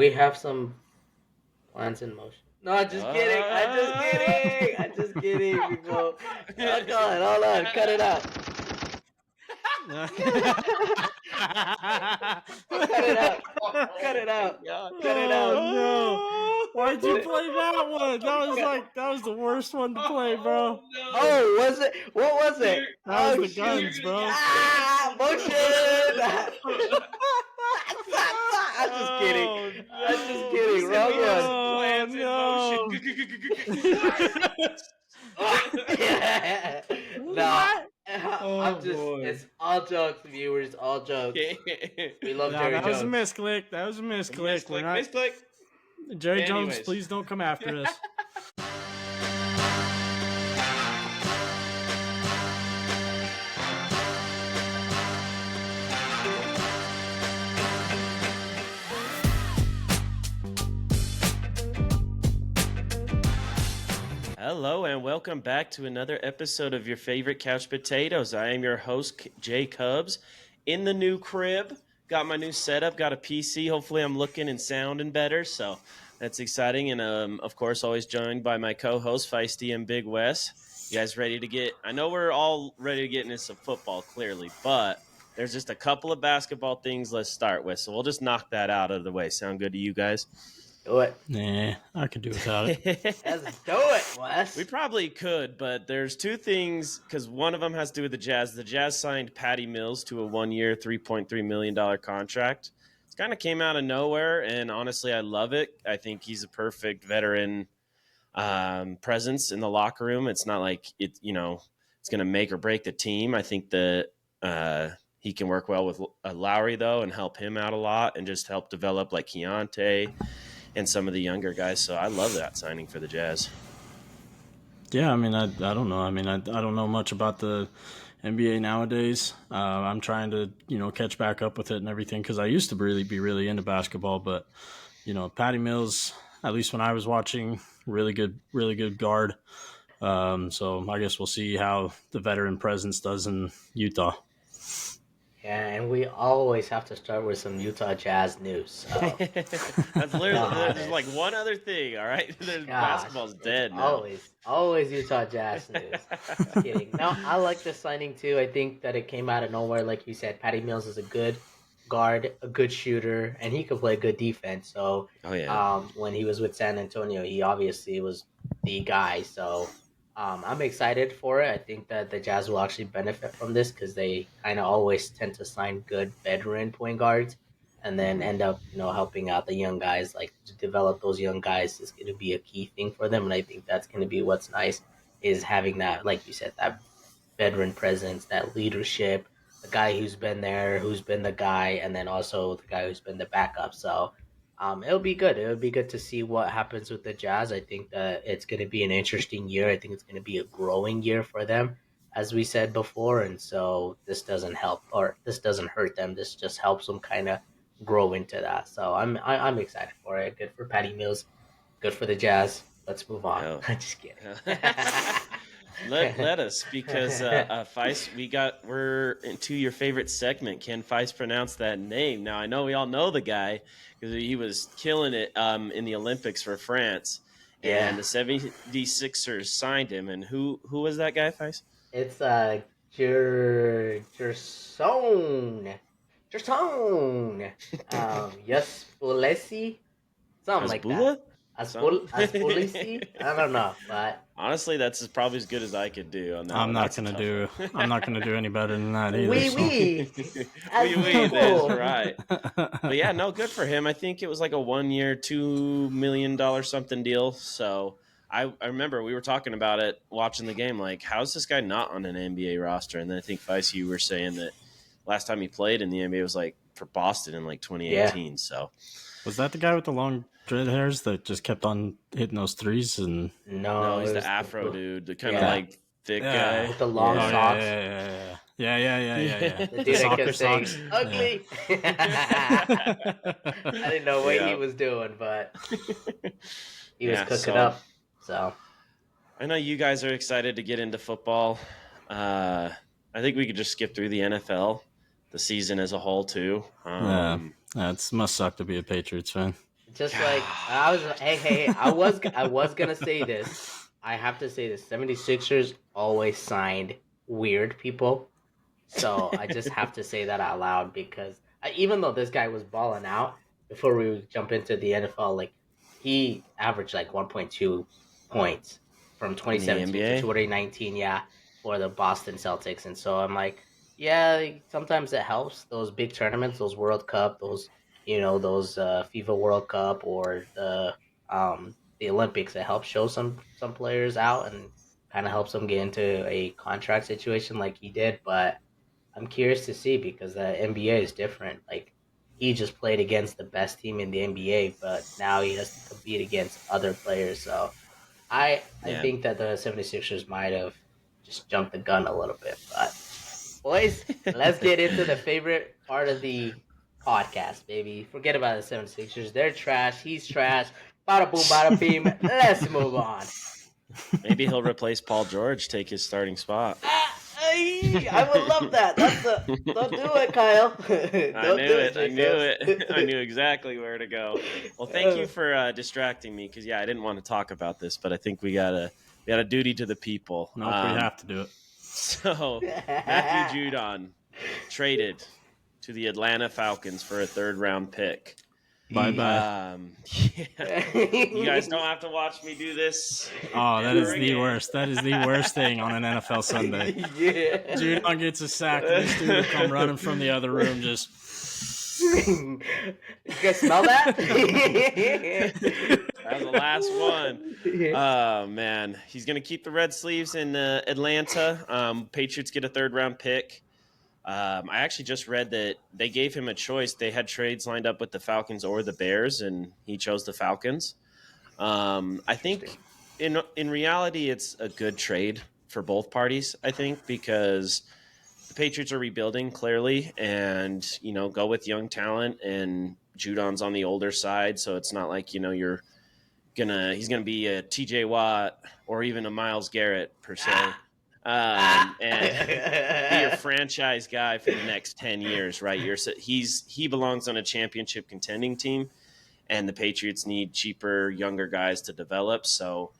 we have some plans in motion. No, I'm just kidding. I'm just kidding. I'm just kidding, people. Oh, God, hold on. Cut it out. Cut it out. Cut it out. Cut it out. Oh no! Why'd you play that one? That was the worst one to play, bro. Oh, was it? What was it? That was the shoot. guns, bro. Motion. I'm just kidding. I'm just kidding. Wrong one. No. I'm just. boy. It's all jokes, viewers. All jokes. We love Jerry that Jones. was a misclick. That was a misclick. Misclick. Jerry Anyways. Jones, please don't come after us. Hello and welcome back to another episode of your favorite Couch Potatoes. I am your host, Jay Cubs, in the new crib. Got my new setup, got a PC. Hopefully I'm looking and sounding better, so that's exciting. And, of course, always joined by my co-host, Feisty and Big Wes. You guys ready to get – I know we're all ready to get into some football, clearly, but there's just a couple of basketball things let's start with. So we'll just knock that out of the way. Sound good to you guys? Do it. Nah, I can do without it. Let's do it, Wes. We probably could, but there's two things, because one of them has to do with the Jazz. The Jazz signed Patty Mills to a 1-year, $3.3 million contract. It kind of came out of nowhere, and honestly, I love it. I think he's a perfect veteran presence in the locker room. It's not like it's going to make or break the team. I think that he can work well with Lowry, though, and help him out a lot and just help develop like Keontae and some of the younger guys. So I love that signing for the Jazz. Yeah, I mean, I don't know. I mean, I don't know much about the NBA nowadays. I'm trying to, catch back up with it and everything because I used to be really into basketball. But, Patty Mills, at least when I was watching, really good guard. So I guess we'll see how the veteran presence does in Utah. Yeah, and we always have to start with some Utah Jazz news. So. That's literally there's like one other thing, all right? Basketball's dead now. Always Utah Jazz news. Just kidding. No, I like the signing too. I think that it came out of nowhere, like you said. Patty Mills is a good guard, a good shooter, and he could play good defense. So, when he was with San Antonio, he obviously was the guy. So. I'm excited for it. I think that the Jazz will actually benefit from this because they kind of always tend to sign good veteran point guards and then end up, helping out the young guys. Like to develop those young guys is going to be a key thing for them. And I think that's going to be what's nice is having that, like you said, that veteran presence, that leadership, the guy who's been there, who's been the guy, and then also the guy who's been the backup. So it'll be good. It'll be good to see what happens with the Jazz. I think that it's going to be an interesting year. I think it's going to be a growing year for them, as we said before. And so this doesn't help or this doesn't hurt them. This just helps them kind of grow into that. So I'm excited for it. Good for Patty Mills. Good for the Jazz. Let's move on. Oh. I'm just kidding. Let us, because Feist, we're into your favorite segment. Can Feist pronounce that name? Now I know we all know the guy because he was killing it in the Olympics for France, and the 76ers signed him. And who was that guy, Feist? It's Gerson. Yes, Spolesi, something like that. Aspulisi? I don't know, but honestly, that's probably as good as I could do on that. I'm not gonna do any better than that either. That's right. But yeah, no, good for him. I think it was like a 1-year, $2 million something deal. So I remember we were talking about it watching the game. Like, how's this guy not on an NBA roster? And then I think Feist, you were saying that last time he played in the NBA was like for Boston in like 2018. Yeah. So was that the guy with the long dread hairs that just kept on hitting those threes? And no, he's the Afro dude, the kind of like thick guy with the long socks. Yeah. The dude that kept saying ugly. I didn't know what he was doing, but he was cooking up. So I know you guys are excited to get into football. I think we could just skip through the NFL, the season as a whole too. It must suck to be a Patriots fan. Just like I was, hey, I was gonna say this. I have to say this. 76ers always signed weird people, so I just have to say that out loud because even though this guy was balling out before we jump into the NFL, like he averaged like 1.2 points from In the 2017 to NBA. 2019, yeah, for the Boston Celtics, and so I'm like, yeah, like, sometimes it helps those big tournaments, those World Cup, those those FIFA World Cup or the Olympics. It helps show some players out and kind of helps them get into a contract situation like he did, but I'm curious to see because the NBA is different. Like he just played against the best team in the NBA, but now he has to compete against other players. So I Yeah. think that the 76ers might have just jumped the gun a little bit. But boys, let's get into the favorite part of the podcast, baby. Forget about the 76ers. They're trash. He's trash. Bada boom, bada beam. Let's move on. Maybe he'll replace Paul George, take his starting spot. I would love that. That's a don't do it, Kyle. I Don't knew do it. I knew it. I Jacobs. knew exactly where to go. Well, thank you for distracting me because I didn't want to talk about this, but I think we got a duty to the people. Nope, we have to do it. So Matthew Judon traded to the Atlanta Falcons for a third-round pick. Bye bye. Yeah. You guys don't have to watch me do this. Oh, that is ever the again. worst. That is the worst thing on an NFL Sunday. Yeah. Judon gets a sack, and this dude will come running from the other room just. You guys smell that? That was the last one. Oh, man. He's going to keep the red sleeves in Atlanta. Patriots get a third-round pick. I actually just read that they gave him a choice. They had trades lined up with the Falcons or the Bears, and he chose the Falcons. I think in reality, it's a good trade for both parties, I think, because the Patriots are rebuilding clearly and, go with young talent, and Judon's on the older side. So it's not like, he's going to be a TJ Watt or even a Myles Garrett per se. And be your franchise guy for the next 10 years, right? He belongs on a championship contending team, and the Patriots need cheaper, younger guys to develop. So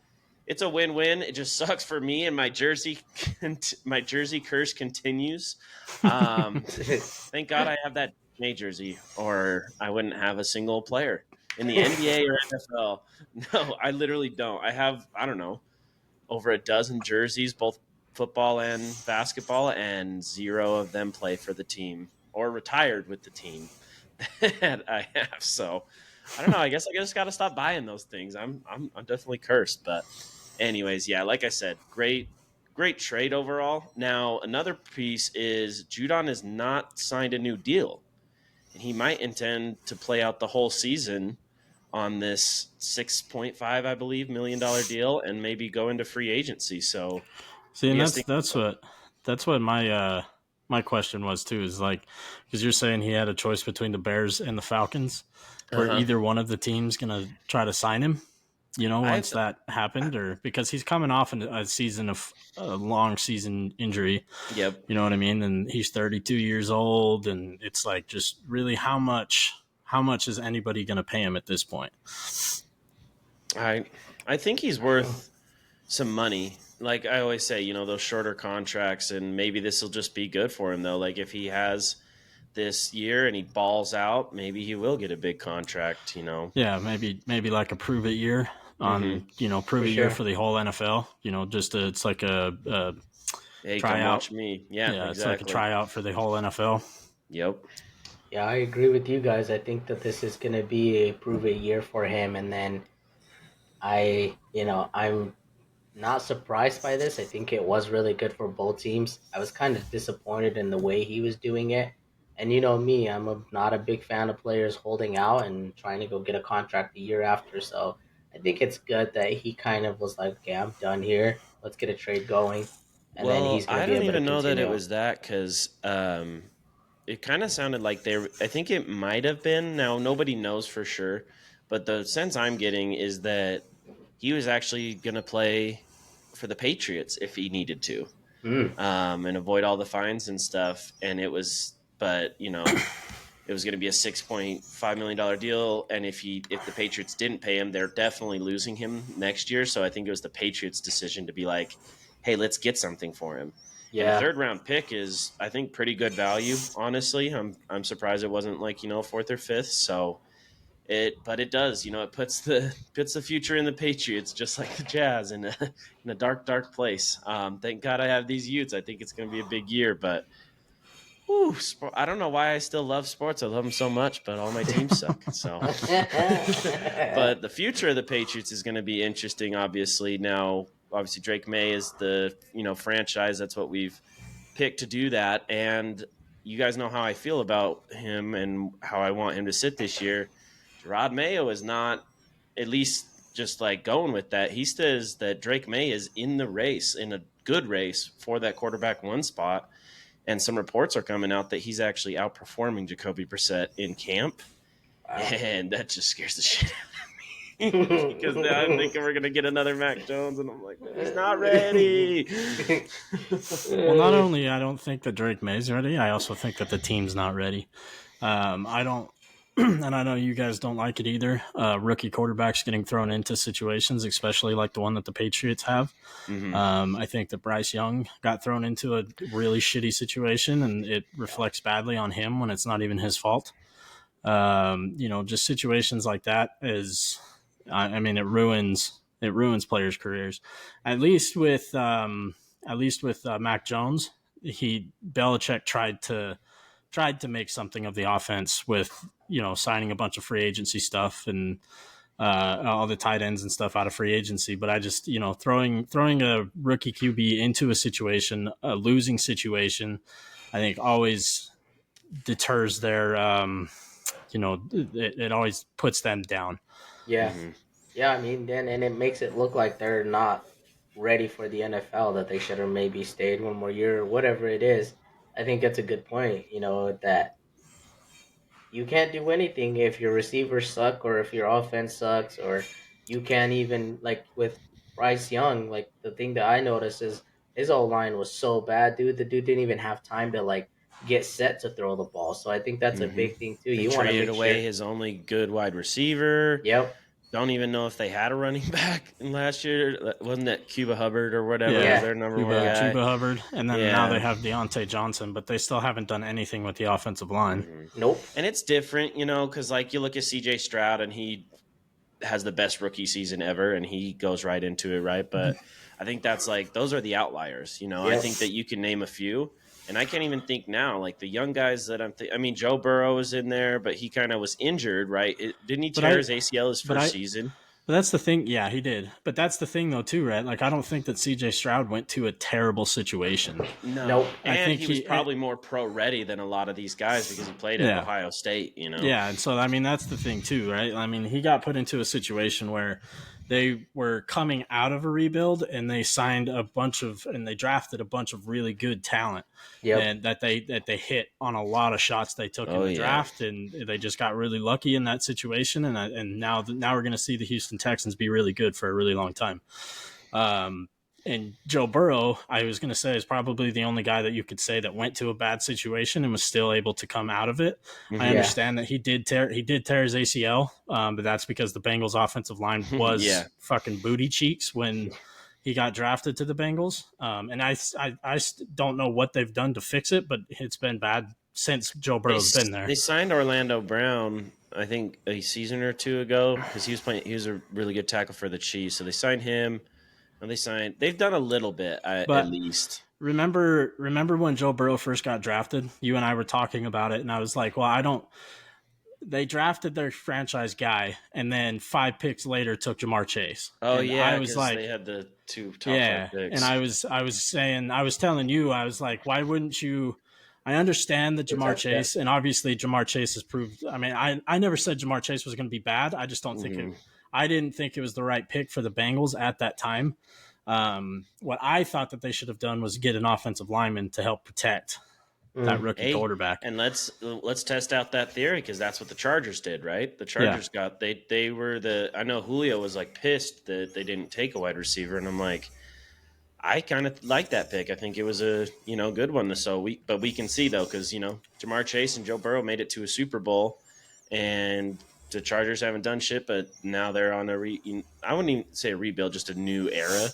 it's a win-win. It just sucks for me, and my jersey curse continues. Thank God I have that May jersey, or I wouldn't have a single player in the NBA or NFL. No, I literally don't. I have, I don't know, over a dozen jerseys, both football and basketball, and 0 of them play for the team or retired with the team that I have. So I don't know. I guess I just got to stop buying those things. I'm definitely cursed. But anyways, yeah, like I said, great trade overall. Now another piece is Judon has not signed a new deal, and he might intend to play out the whole season on this $6.5, I believe, $1 million deal, and maybe go into free agency. So, See, and that's what my question was too. Is like, because you're saying he had a choice between the Bears and the Falcons, were either one of the teams gonna try to sign him? Once that happened, or because he's coming off a season of a long season injury. Yep. You know what I mean? And he's 32 years old, and it's like, just really how much is anybody going to pay him at this point? I think he's worth some money. Like I always say, those shorter contracts, and maybe this will just be good for him though. Like if he has this year and he balls out, maybe he will get a big contract, Yeah, maybe like a prove it year on, prove it year for the whole NFL, it's like a hey, tryout. Come watch me. Yeah, exactly. It's like a tryout for the whole NFL. Yep. Yeah, I agree with you guys. I think that this is going to be a prove it year for him. And then I'm not surprised by this. I think it was really good for both teams. I was kind of disappointed in the way he was doing it. And you know me, not a big fan of players holding out and trying to go get a contract the year after. So I think it's good that he kind of was like, okay, I'm done here. Let's get a trade going. And then he's going to be able to I don't even know that it continue. was that because it kind of sounded like I think it might have been. Now, nobody knows for sure. But the sense I'm getting is that he was actually going to play for the Patriots if he needed to, and avoid all the fines and stuff. And it was, but it was going to be a $6.5 million deal. And if the Patriots didn't pay him, they're definitely losing him next year. So I think it was the Patriots' decision to be like, hey, let's get something for him. And a Yeah. 3rd round pick is, I think, pretty good value. Honestly, I'm surprised it wasn't like 4th or 5th. So but it does, it puts the future in the Patriots, just like the Jazz, in a dark place. Thank God I have these Utes. I think it's going to be a big year, but I don't know why I still love sports. I love them so much, but all my teams suck. So, but the future of the Patriots is going to be interesting. Obviously, now Drake May is the franchise. That's what we've picked to do that, and you guys know how I feel about him and how I want him to sit this year. Gerard Mayo is not, at least just like going with that. He says that Drake May is in the race, in a good race for that quarterback 1 spot. And some reports are coming out that he's actually outperforming Jacoby Brissett in camp. Wow. And that just scares the shit out of me. Because now I'm thinking we're going to get another Mac Jones. And I'm like, he's not ready. Well, not only I don't think that Drake May's ready, I also think that the team's not ready. I don't, and I know you guys don't like it either. Rookie quarterbacks getting thrown into situations, especially like the one that the Patriots have. Mm-hmm. I think that Bryce Young got thrown into a really shitty situation, and it reflects badly on him when it's not even his fault. Just situations like that is, I mean, it ruins players' careers. At least with Mac Jones, Belichick tried to make something of the offense with, signing a bunch of free agency stuff and all the tight ends and stuff out of free agency. But I just, throwing a rookie QB into a losing situation, I think always deters their, it always puts them down. Yeah. Mm-hmm. Yeah, I mean, then, and it makes it look like they're not ready for the NFL, that they should have maybe stayed 1 more year or whatever it is. I think that's a good point, that you can't do anything if your receivers suck or if your offense sucks, or you can't even, like with Bryce Young, like the thing that I noticed is his O-line was so bad, dude. The dude didn't even have time to like get set to throw the ball. So I think that's a big thing too. They traded away his only good wide receiver. Yep. Don't even know if they had a running back in last year. Wasn't that Cuba Hubbard or whatever was their number 1 guy? Cuba Hubbard. And then now they have Deontay Johnson, but they still haven't done anything with the offensive line. Mm-hmm. Nope. And it's different, because like you look at CJ Stroud and he has the best rookie season ever and he goes right into it, right? But I think that's like, those are the outliers, Yes. I think that you can name a few. And I can't even think now, like the young guys that I mean, Joe Burrow is in there, but he kind of was injured, right? Didn't he tear his ACL his first season? But that's the thing. Yeah, he did. But that's the thing, though, too, right? Like, I don't think that CJ Stroud went to a terrible situation. No. Nope. And I think he was probably more pro-ready than a lot of these guys because he played at Ohio State, Yeah, and so, I mean, that's the thing, too, right? I mean, he got put into a situation where they were coming out of a rebuild and they drafted a bunch of really good talent. And that they hit on a lot of shots they took in the draft, and they just got really lucky in that situation. And now we're going to see the Houston Texans be really good for a really long time. And Joe Burrow, I was going to say, is probably the only guy that you could say that went to a bad situation and was still able to come out of it. Mm-hmm. I understand that he did tear his ACL, but that's because the Bengals offensive line was fucking booty cheeks when he got drafted to the Bengals. And I don't know what they've done to fix it, but it's been bad since Joe Burrow's been there. They signed Orlando Brown, I think, a season or 2 ago because he was a really good tackle for the Chiefs. So they signed him. And they've done a little bit at least. Remember when Joe Burrow first got drafted? You and I were talking about it, and I was like, well, they drafted their franchise guy, and then 5 picks later took Jamar Chase. Oh, and I was like, they had the 2 top 5 picks. And I was telling you, I was like, why wouldn't you? I understand that Jamar Chase, and obviously Jamar Chase has proved. I mean, I never said Jamar Chase was going to be bad. I just don't think it. I didn't think it was the right pick for the Bengals at that time. What I thought that they should have done was get an offensive lineman to help protect that rookie quarterback. And let's test out that theory because that's what the Chargers did, right? The Chargers I know Julio was like pissed that they didn't take a wide receiver, and I'm like, I kind of like that pick. I think it was a good one. But we can see though, because Jamar Chase and Joe Burrow made it to a Super Bowl, and the Chargers haven't done shit. But now they're on I wouldn't even say a rebuild, just a new era.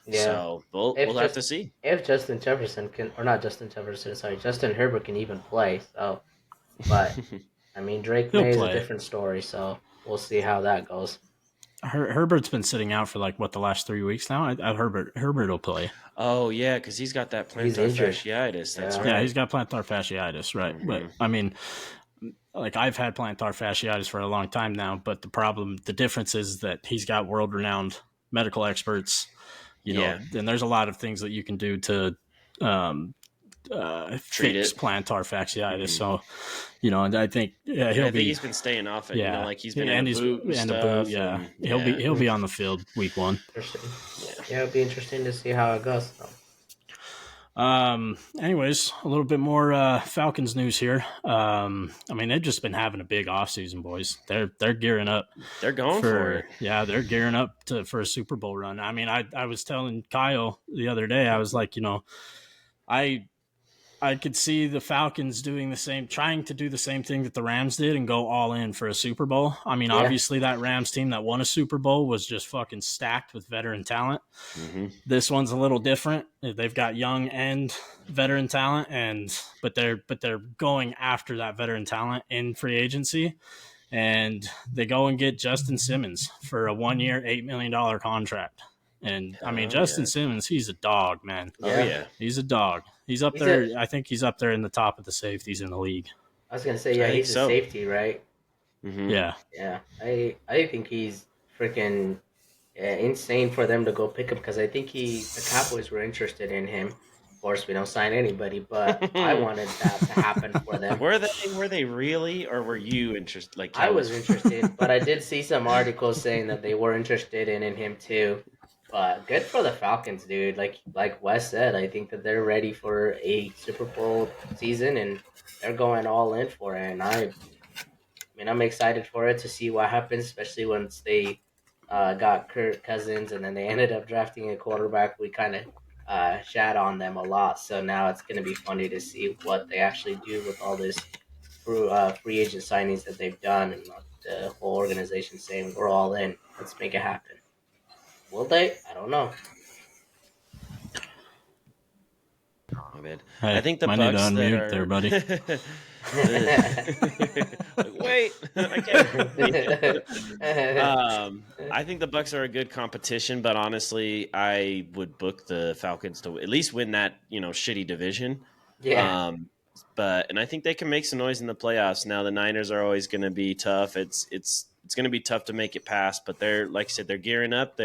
Yeah. So If we'll have just to see. if Justin Jefferson can, or not Justin Jefferson, sorry, Justin Herbert can even play. So, but I mean, Drake He'll May is a play. different story. So we'll see how that goes. Herbert's been sitting out for like the last 3 weeks now. Herbert will play. Oh yeah, because he's got that He's plantar injured. fasciitis. That's Yeah. right. Yeah, he's got plantar fasciitis, right? But I mean, like I've had plantar fasciitis for a long time now, but the difference is that he's got world-renowned medical experts, and there's a lot of things that you can do to fix plantar fasciitis. So, and I think he's been staying off it. Yeah, like he's been in a boot and stuff. Yeah, he'll be on the field week 1. Interesting. Yeah, it'll be interesting to see how it goes. So. Anyways, a little bit more Falcons news here. I mean, they've just been having a big offseason, boys. They're gearing up. They're going for it. Yeah, they're gearing up for a Super Bowl run. I mean, I was telling Kyle the other day, I was like, I could see the Falcons trying to do the same thing that the Rams did and go all in for a Super Bowl. I mean, obviously that Rams team that won a Super Bowl was just fucking stacked with veteran talent. Mm-hmm. This one's a little different. They've got young and veteran talent, but they're going after that veteran talent in free agency, and they go and get Justin Simmons for a 1-year, $8 million contract. And I mean, Justin Simmons, he's a dog, man. Yeah. He's a dog. He's up there. I think he's up there in the top of the safeties in the league. I was gonna say, he's a safety, right? Mm-hmm. Yeah. Yeah. I think he's freaking insane for them to go pick him, because I think the Cowboys were interested in him. Of course, we don't sign anybody, but I wanted that to happen for them. Were they really, or were you interested? Like I was interested, but I did see some articles saying that they were interested in him too. But good for the Falcons, dude. Like Wes said, I think that they're ready for a Super Bowl season, and they're going all in for it. And I mean, I'm excited for it to see what happens, especially once they got Kirk Cousins, and then they ended up drafting a quarterback. We kind of shat on them a lot, so now it's going to be funny to see what they actually do with all this free agent signings that they've done, and the whole organization saying we're all in. Let's make it happen. Will they? I don't know. Oh, man. Hey, I think the might Bucks need to unmute that are... there, buddy. Wait, I can't. I think the Bucks are a good competition, but honestly, I would book the Falcons to at least win that shitty division. Yeah. And I think they can make some noise in the playoffs. Now the Niners are always going to be tough. It's going to be tough to make it past, but they're, like I said, they're gearing up.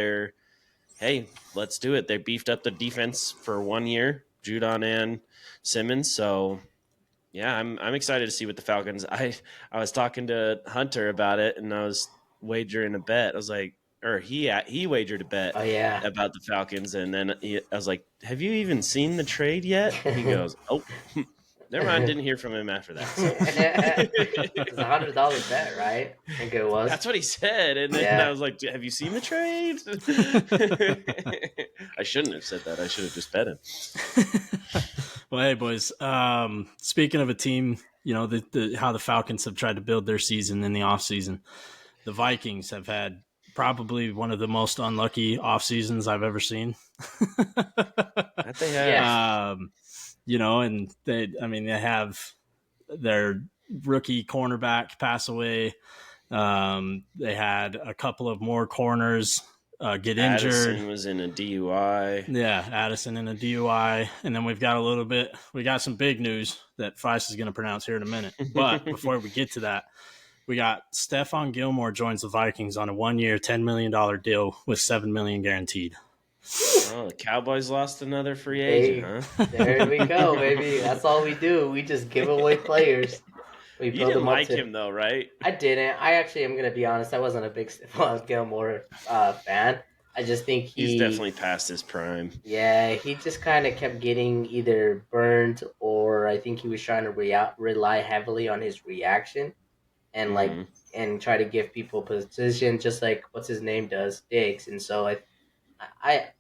Hey, let's do it. They beefed up the defense for 1 year, Judon and Simmons. So yeah, I'm excited to see what the Falcons. I was talking to Hunter about it, and I was wagering a bet. I was like, or he wagered a bet about the Falcons, and then I was like, have you even seen the trade yet? He goes, oh. Never mind, didn't hear from him after that. So. It's $100 bet, right? I think it was. That's what he said. And then I was like, have you seen the trade? I shouldn't have said that. I should have just bet him. Well, hey, boys. Speaking of a team, how the Falcons have tried to build their season in the offseason, the Vikings have had probably one of the most unlucky off seasons I've ever seen. That they have. And they have their rookie cornerback pass away. They had a couple of more corners get injured. Addison was in a DUI. Yeah, Addison in a DUI. And then we got some big news that Feist is going to pronounce here in a minute. But before we get to that, we got Stephon Gilmore joins the Vikings on a 1-year, $10 million deal with $7 million guaranteed. Oh, the Cowboys lost another free agent, huh? There we go, baby. That's all we do. We just give away players. You didn't like him, though, right? I didn't. I actually am going to be honest. I wasn't a big Stephon Gilmore fan. I just think he's definitely past his prime. Yeah, he just kind of kept getting either burned, or I think he was trying to rely heavily on his reaction and and try to give people position, just like what's his name does, Diggs. And so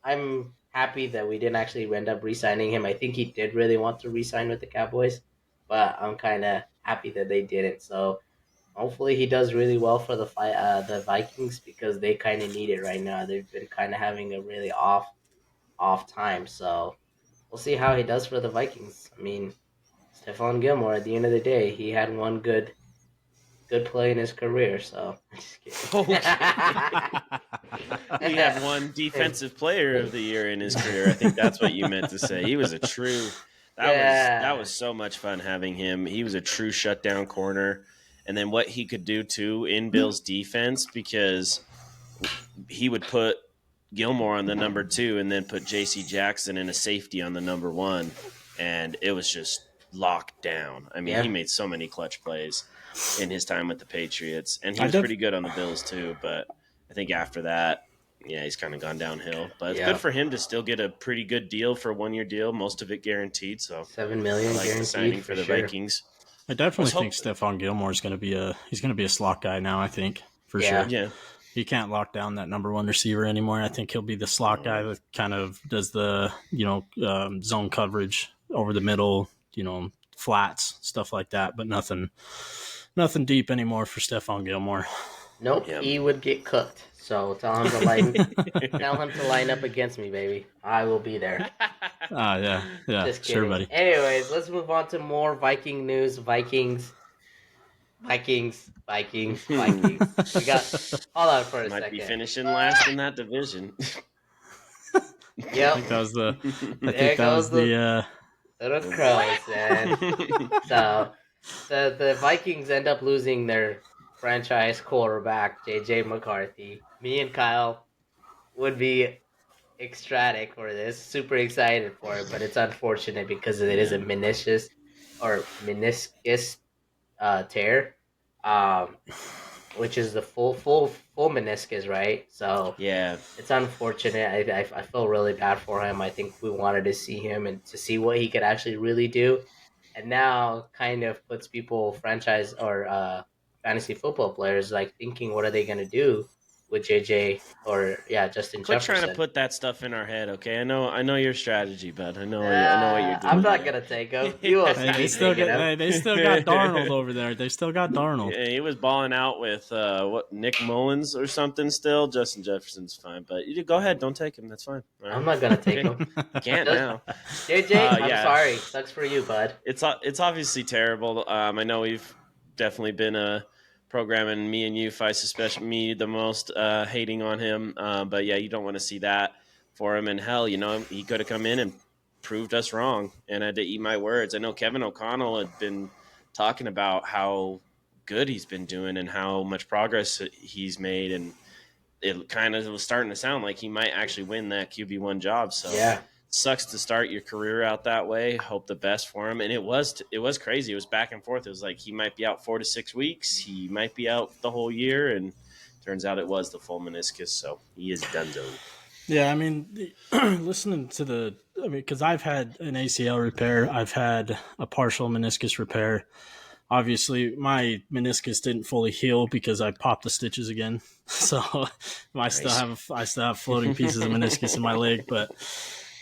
I'm happy that we didn't actually end up re-signing him. I think he did really want to re-sign with the Cowboys, but I'm kind of happy that they didn't. So hopefully he does really well for the Vikings because they kind of need it right now. They've been kind of having a really off time. So we'll see how he does for the Vikings. I mean, Stephon Gilmore, at the end of the day, he had one good play in his career. So just kidding. Okay. He had one defensive player of the year in his career. I think that's what you meant to say. He was a true. That was so much fun having him. He was a true shutdown corner, and then what he could do too in Bill's defense, because he would put Gilmore on the number 2 and then put J.C. Jackson in a safety on the number 1, and it was just locked down. I mean, he made so many clutch plays in his time with the Patriots, and he was pretty good on the Bills too, but I think after that, he's kind of gone downhill. But it's good for him to still get a pretty good deal for a 1-year deal, most of it guaranteed. So $7 million like guaranteed the signing for the Vikings. I definitely think Stephon Gilmore is going to be a slot guy now. I think for sure. Yeah. He can't lock down that number 1 receiver anymore. I think he'll be the slot guy that kind of does the zone coverage over the middle, flats, stuff like that. But nothing deep anymore for Stephon Gilmore. Nope, he would get cooked. So tell him to line up against me, baby. I will be there. Yeah, Just kidding. sure, buddy. Anyways, let's move on to more Viking news. Vikings. We got. Hold on for a second. Might be finishing last in that division. Yep. I think that was the. Little crows, man. So the Vikings end up losing their franchise quarterback, JJ McCarthy. Me and Kyle would be ecstatic for this, super excited for it, but it's unfortunate because it is a meniscus tear, which is the full meniscus, right? So yeah, it's unfortunate. I feel really bad for him. I think we wanted to see him and to see what he could actually really do, and now kind of puts people franchise or fantasy football players like thinking, what are they gonna do with JJ or Justin Quit Jefferson? trying to put that stuff in our head, okay? I know your strategy, bud. I know what you're doing. I'm not gonna take him. They still got Darnold over there. They still got Darnold. Yeah, he was balling out with Nick Mullins or something. Still, Justin Jefferson's fine, but you go ahead, don't take him. That's fine. Right. I'm not gonna take him. You can't now. JJ, I'm sorry. Sucks for you, bud. It's obviously terrible. I know we've definitely been a program, and me and you, Feist, especially me the most, hating on him. But yeah, you don't want to see that for him. And hell, he could have come in and proved us wrong, and I had to eat my words. I know Kevin O'Connell had been talking about how good he's been doing and how much progress he's made, and it kind of was starting to sound like he might actually win that QB1 job. So yeah. Sucks to start your career out that way. Hope the best for him. And it was crazy. It was back and forth. It was like he might be out 4 to 6 weeks. He might be out the whole year. And turns out it was the full meniscus. So he is done. Yeah, I mean, listening to because I've had an ACL repair. I've had a partial meniscus repair. Obviously, my meniscus didn't fully heal because I popped the stitches again. So I still have floating pieces of meniscus in my leg, but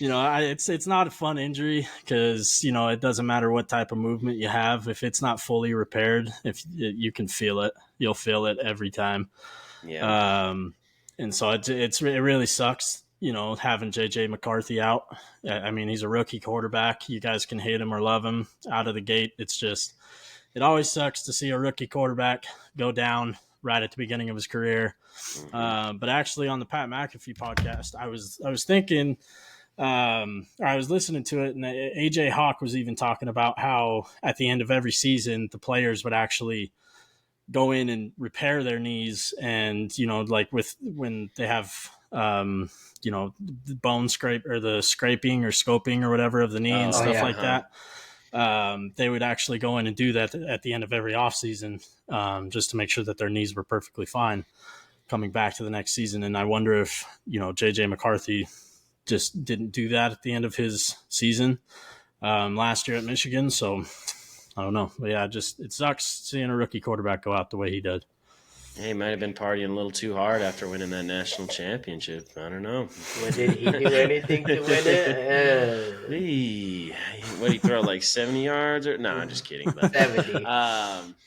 it's not a fun injury because, it doesn't matter what type of movement you have. If it's not fully repaired, if you can feel it, you'll feel it every time. Yeah. And so it really sucks, having JJ McCarthy out. I mean, he's a rookie quarterback. You guys can hate him or love him out of the gate. It's just, it always sucks to see a rookie quarterback go down right at the beginning of his career. But actually on the Pat McAfee podcast, I was thinking, I was listening to it, and AJ Hawk was even talking about how at the end of every season, the players would actually go in and repair their knees. And, like when they have, the bone scrape or the scraping or scoping or whatever of the knee and stuff like that. They would actually go in and do that at the end of every off season, just to make sure that their knees were perfectly fine coming back to the next season. And I wonder if, JJ McCarthy just didn't do that at the end of his season last year at Michigan. So I don't know. But yeah, it sucks seeing a rookie quarterback go out the way he did. He might have been partying a little too hard after winning that national championship. I don't know. Well, did he do anything to win it? Hey, what did he throw, like 70 yards? No, I'm just kidding. But 70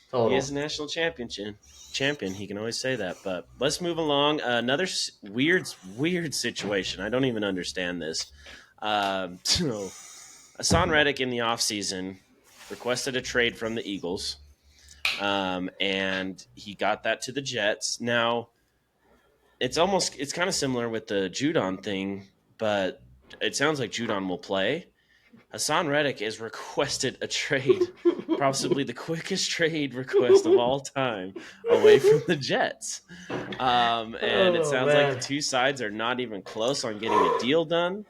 total. he is a national champion. He can always say that. But let's move along. Another weird situation. I don't even understand this. So Hassan Reddick in the offseason requested a trade from the Eagles. And he got that to the Jets. Now, it's kind of similar with the Judon thing, but it sounds like Judon will play. Hassan Reddick has requested a trade, possibly the quickest trade request of all time, away from the Jets. And it sounds like the two sides are not even close on getting a deal done.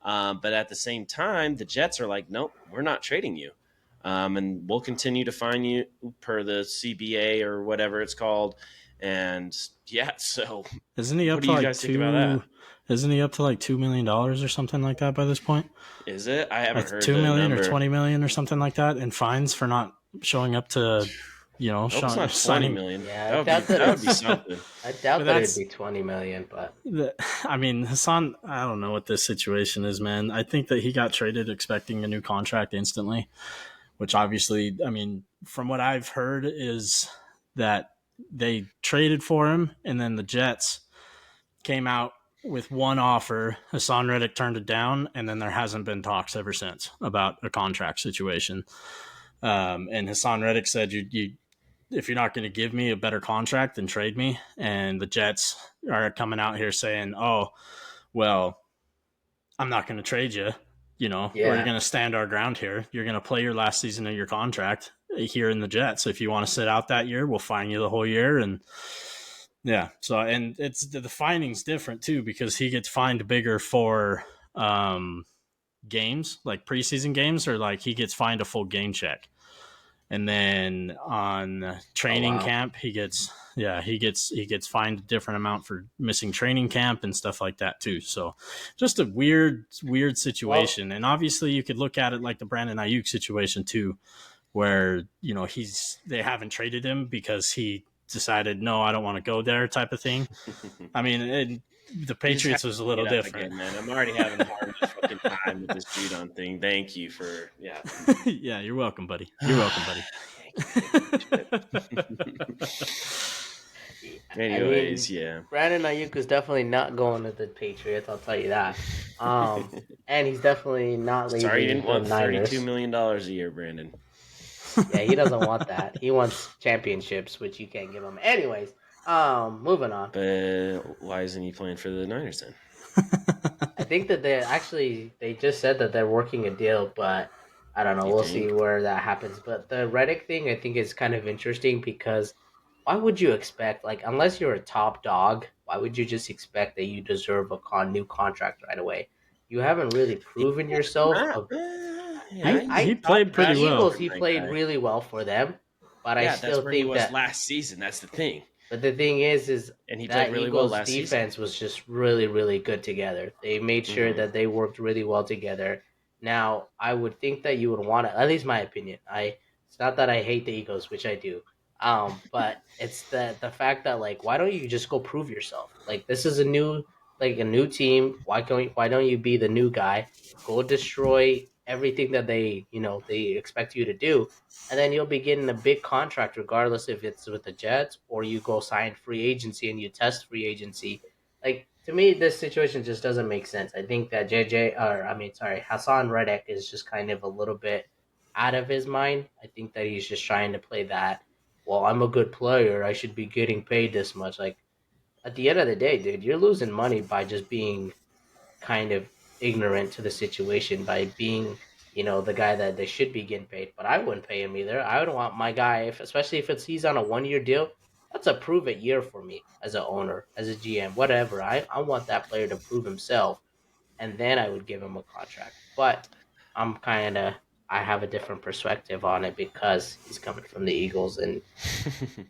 But at the same time, the Jets are like, nope, we're not trading you. And we'll continue to fine you per the CBA or whatever it's called. And yeah, so isn't he up to like Isn't he up to like $2 million or something like that by this point? Is it? I haven't heard $2 million number. or $20 million or something like that in fines for not showing up to, it's not $20 million. Yeah, that would be something. I doubt that it'd be $20 million, but Hassan, I don't know what this situation is, man. I think that he got traded expecting a new contract instantly, which obviously, from what I've heard is that they traded for him and then the Jets came out with one offer. Hassan Reddick turned it down, and then there hasn't been talks ever since about a contract situation. And Hassan Reddick said, if you're not going to give me a better contract, then trade me. And the Jets are coming out here saying, oh, well, I'm not going to trade you. We're going to stand our ground here. You're going to play your last season of your contract here in the Jets. If you want to sit out that year, we'll fine you the whole year. And yeah. So, and it's the fining's different too, because he gets fined bigger for games, like preseason games, or like he gets fined a full game check. And then on training camp, he gets fined a different amount for missing training camp and stuff like that too. So just a weird situation. And obviously you could look at it like the Brandon Ayuk situation too, where, they haven't traded him because he decided, no, I don't want to go there type of thing. The Patriots was a little different. Again, man. I'm already having a hard fucking time with this Judon thing. Thank you for, yeah, you're welcome, buddy. You're welcome, buddy. Anyways, yeah. Brandon Ayuk is definitely not going to the Patriots, I'll tell you that. And he's definitely not leaving. Sorry, you didn't want $32 million a year, Brandon. Yeah, he doesn't want that. He wants championships, which you can't give him. Anyways, moving on. But why isn't he playing for the Niners then? I think that they just said that they're working a deal, but I don't know. We'll see where that happens. But the Reddick thing, I think, is kind of interesting because why would you expect, like, unless you're a top dog, why would you just expect that you deserve a new contract right away? You haven't really proven yourself. He played pretty well. Eagles, he played really well for them, but I still think he was last season. That's the thing. But the thing is and he played really well last season. Defense was just really, really good together. They made sure that they worked really well together. Now, I would think that you would want to, at least my opinion. It's not that I hate the Eagles, which I do. But it's the fact that, like, why don't you just go prove yourself? Like, this is a new team. Why don't you be the new guy? Go destroy everything that they expect you to do, and then you'll be getting a big contract regardless if it's with the Jets or you go sign free agency and you test free agency. Like, to me, this situation just doesn't make sense. I think that Hassan Reddick is just kind of a little bit out of his mind. I think that he's just trying to play that, well, I'm a good player, I should be getting paid this much. Like, at the end of the day, dude, you're losing money by just being kind of ignorant to the situation, by being, the guy that they should be getting paid. But I wouldn't pay him either. I would want my guy, especially if he's on a 1-year deal, that's a prove it year for me as an owner, as a GM, whatever. I want that player to prove himself, and then I would give him a contract. But I have a different perspective on it because he's coming from the Eagles, and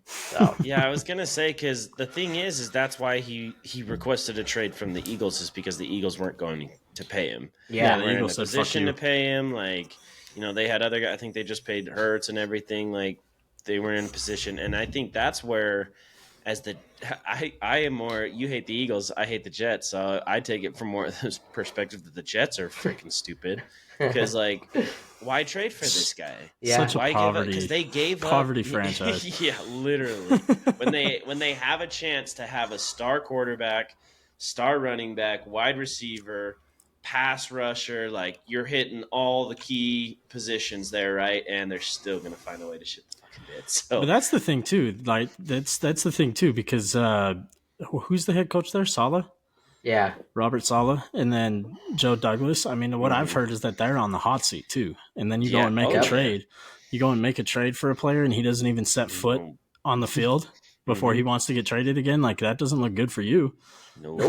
so. Yeah, I was gonna say, because the thing is that's why he requested a trade from the Eagles, is because the Eagles weren't going to pay him. Yeah, they were in a position to pay him. Like, they had other guys. I think they just paid Hurts and everything. Like, they were in a position, and I think that's where as the I am more. You hate the Eagles. I hate the Jets. So I take it from more of this perspective that the Jets are freaking stupid. Because like, why trade for this guy? Yeah. Such a Why give up? Because poverty they gave poverty up. franchise. Yeah, literally. when they have a chance to have a star quarterback, star running back, wide receiver, pass rusher, like you're hitting all the key positions there, right? And they're still gonna find a way to shit the fucking bed. So But that's the thing too. Like that's the thing too because who's the head coach there? Saleh, Yeah. Robert Saleh, and then Joe Douglas. I mean, what I've heard is that they're on the hot seat too. And then you go Yeah. and make Oh, a yeah. trade. You go and make a trade for a player, and he doesn't even set foot on the field before he wants to get traded again. Like that doesn't look good for you. Nope.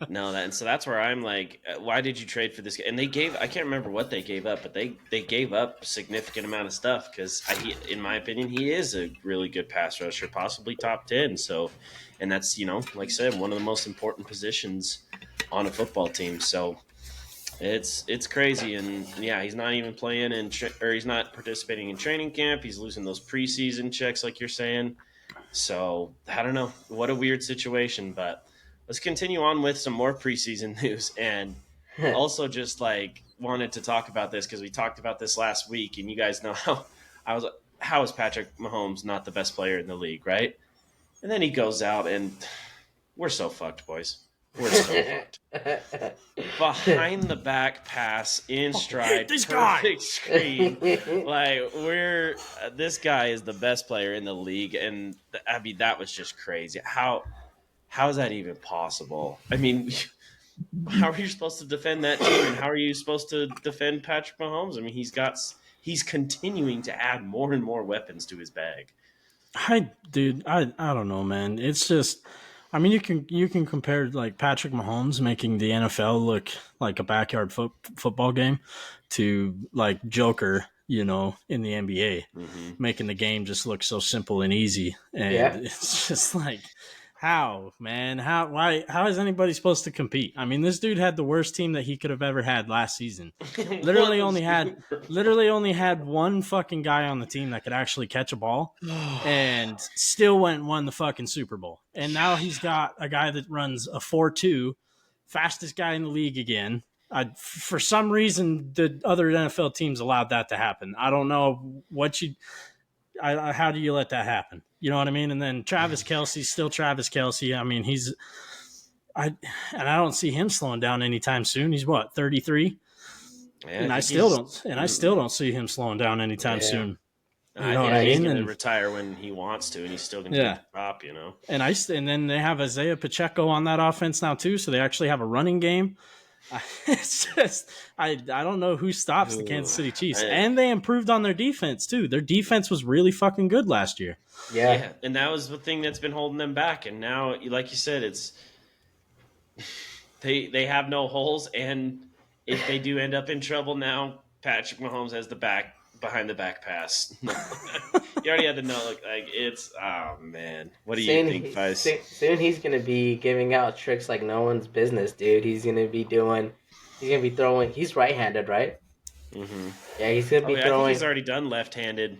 No, and so that's where I'm like, why did you trade for this guy? And they gave, I can't remember what they gave up, but they gave up a significant amount of stuff because, in my opinion, he is a really good pass rusher, possibly top 10. So, and that's, like I said, one of the most important positions on a football team. So it's crazy. And yeah, he's not even playing or he's not participating in training camp. He's losing those preseason checks, like you're saying. So I don't know. What a weird situation, but let's continue on with some more preseason news. And also just like wanted to talk about this because we talked about this last week, and you guys know how is Patrick Mahomes not the best player in the league, right? And then he goes out and we're so fucked, boys. We're so fucked. Behind the back pass in stride, this perfect screen. Like this guy is the best player in the league, and I mean that was just crazy. How is that even possible? I mean, how are you supposed to defend that team, and how are you supposed to defend Patrick Mahomes? I mean, he's continuing to add more and more weapons to his bag. I don't know, man. It's just, I mean, you can compare like Patrick Mahomes making the NFL look like a backyard football game to like Joker, in the NBA, making the game just look so simple and easy. And it's just like, how, man? How is anybody supposed to compete? I mean, this dude had the worst team that he could have ever had last season. Literally only had one fucking guy on the team that could actually catch a ball and still went and won the fucking Super Bowl. And now he's got a guy that runs a 4.2, fastest guy in the league again. For some reason, the other NFL teams allowed that to happen. I don't know how do you let that happen? You know what I mean? And then Travis Kelce, still Travis Kelce. I mean, I don't see him slowing down anytime soon. He's what, 33? Yeah, and I still don't see him slowing down anytime soon. You know what I mean? He's going to retire when he wants to, and he's still going to take the top, And then they have Isaiah Pacheco on that offense now too, so they actually have a running game. It's just I don't know who stops the Kansas City Chiefs, and they improved on their defense too. Their defense was really fucking good last year. Yeah, and that was the thing that's been holding them back. And now, like you said, it's they have no holes, and if they do end up in trouble now, Patrick Mahomes has the behind the back pass. You already had to know. Like it's man, what do you think, Vice? Soon he's gonna be giving out tricks like no one's business, dude. He's gonna be throwing. He's right-handed, right? Mm-hmm. Yeah, he's gonna be throwing. I think he's already done left-handed,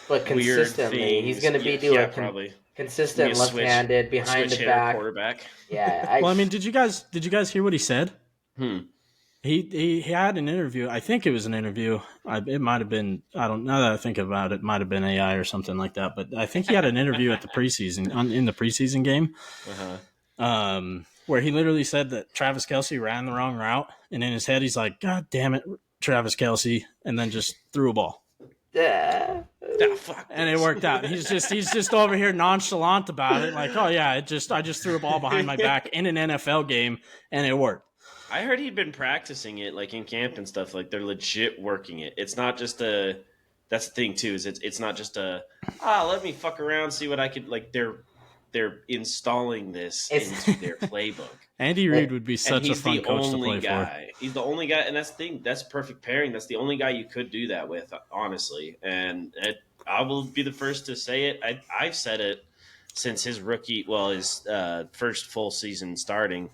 but consistently, he's gonna be doing probably consistent left-handed behind the back quarterback. Yeah. Well, I mean, did you guys hear what he said? He had an interview. I think it was an interview. It might have been. I don't know. That I think about it, it might have been AI or something like that. But I think he had an interview at the preseason in the preseason game, where he literally said that Travis Kelce ran the wrong route, and in his head he's like, "God damn it, Travis Kelce," and then just threw a ball. Yeah. And it worked out. He's just over here nonchalant about it, like, "Oh yeah, I just threw a ball behind my back in an NFL game, and it worked." I heard he'd been practicing it, like in camp and stuff. Like they're legit working it. It's not just a. That's the thing too. Is it's not just a. Let me fuck around, see what I could. Like they're installing this into their playbook. Andy Reid would be such a fun coach to play for. He's the only guy, and that's the thing. That's perfect pairing. That's the only guy you could do that with, honestly. And I will be the first to say it. I've said it since his first full season starting.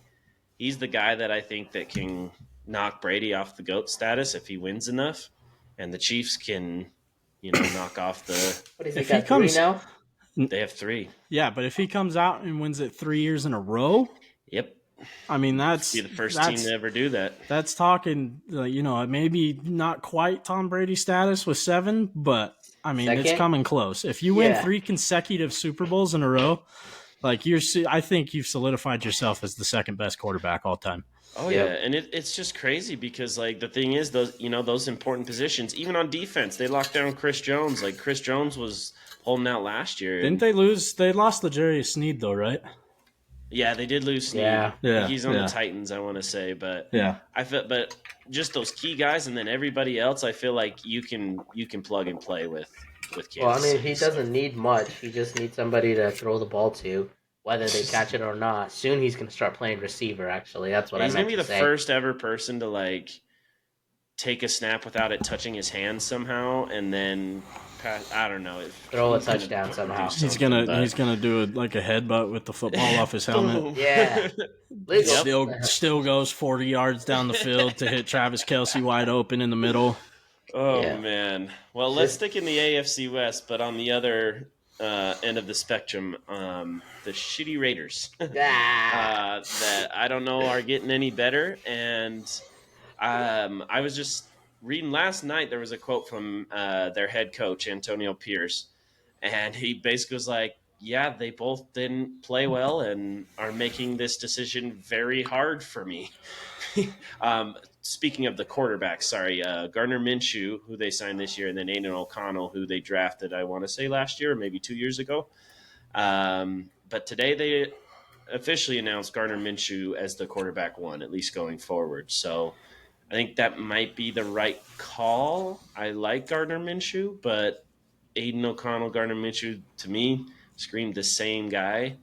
He's the guy that I think that can knock Brady off the GOAT status if he wins enough, and the Chiefs can, knock off the. What is he got? 3 now? They have 3. Yeah, but if he comes out and wins it 3 years in a row, Yep. I mean that's Be the first team to ever do that. That's talking, maybe not quite Tom Brady status with 7, but I mean it's Second? coming close. If you win Yeah. 3 consecutive Super Bowls in a row, like I think you've solidified yourself as the second best quarterback all time. Oh Yep. yeah, and it's just crazy because like the thing is those important positions, even on defense, they locked down Chris Jones. Like Chris Jones was holding out last year. Didn't they lose? They lost L'Jarius Sneed though, right? Yeah, they did lose Snead. Yeah. Yeah, He's on yeah. the Titans, I want to say, but Yeah. but just those key guys, and then everybody else, I feel like you can plug and play with Kansas Well, I mean, he City. doesn't need much. He just needs somebody to throw the ball to, whether they catch it or not. Soon he's going to start playing receiver, actually. That's what He's I gonna meant be to the say. first ever person to like take a snap without it touching his hand somehow, and then pass. I don't know. Throw a He's gonna touchdown do somehow. He's something, gonna but- do a headbutt with the football off his helmet. Boom. Yeah. Legal. Still goes 40 yards down the field to hit Travis Kelce wide open in the middle. Oh Yeah. man. Well, let's stick in the AFC West, but on the other end of the spectrum, the shitty Raiders Ah. that I don't know are getting any better. And I was just reading last night. There was a quote from their head coach Antonio Pierce, and he basically was like, "Yeah, they both didn't play well and are making this decision very hard for me." Speaking of the quarterbacks, sorry, Gardner Minshew, who they signed this year, and then Aiden O'Connell, who they drafted, I want to say last year or maybe 2 years ago. But today they officially announced Gardner Minshew as the quarterback 1, at least going forward. So I think that might be the right call. I like Gardner Minshew, but Aiden O'Connell, Gardner Minshew, to me, screamed the same guy,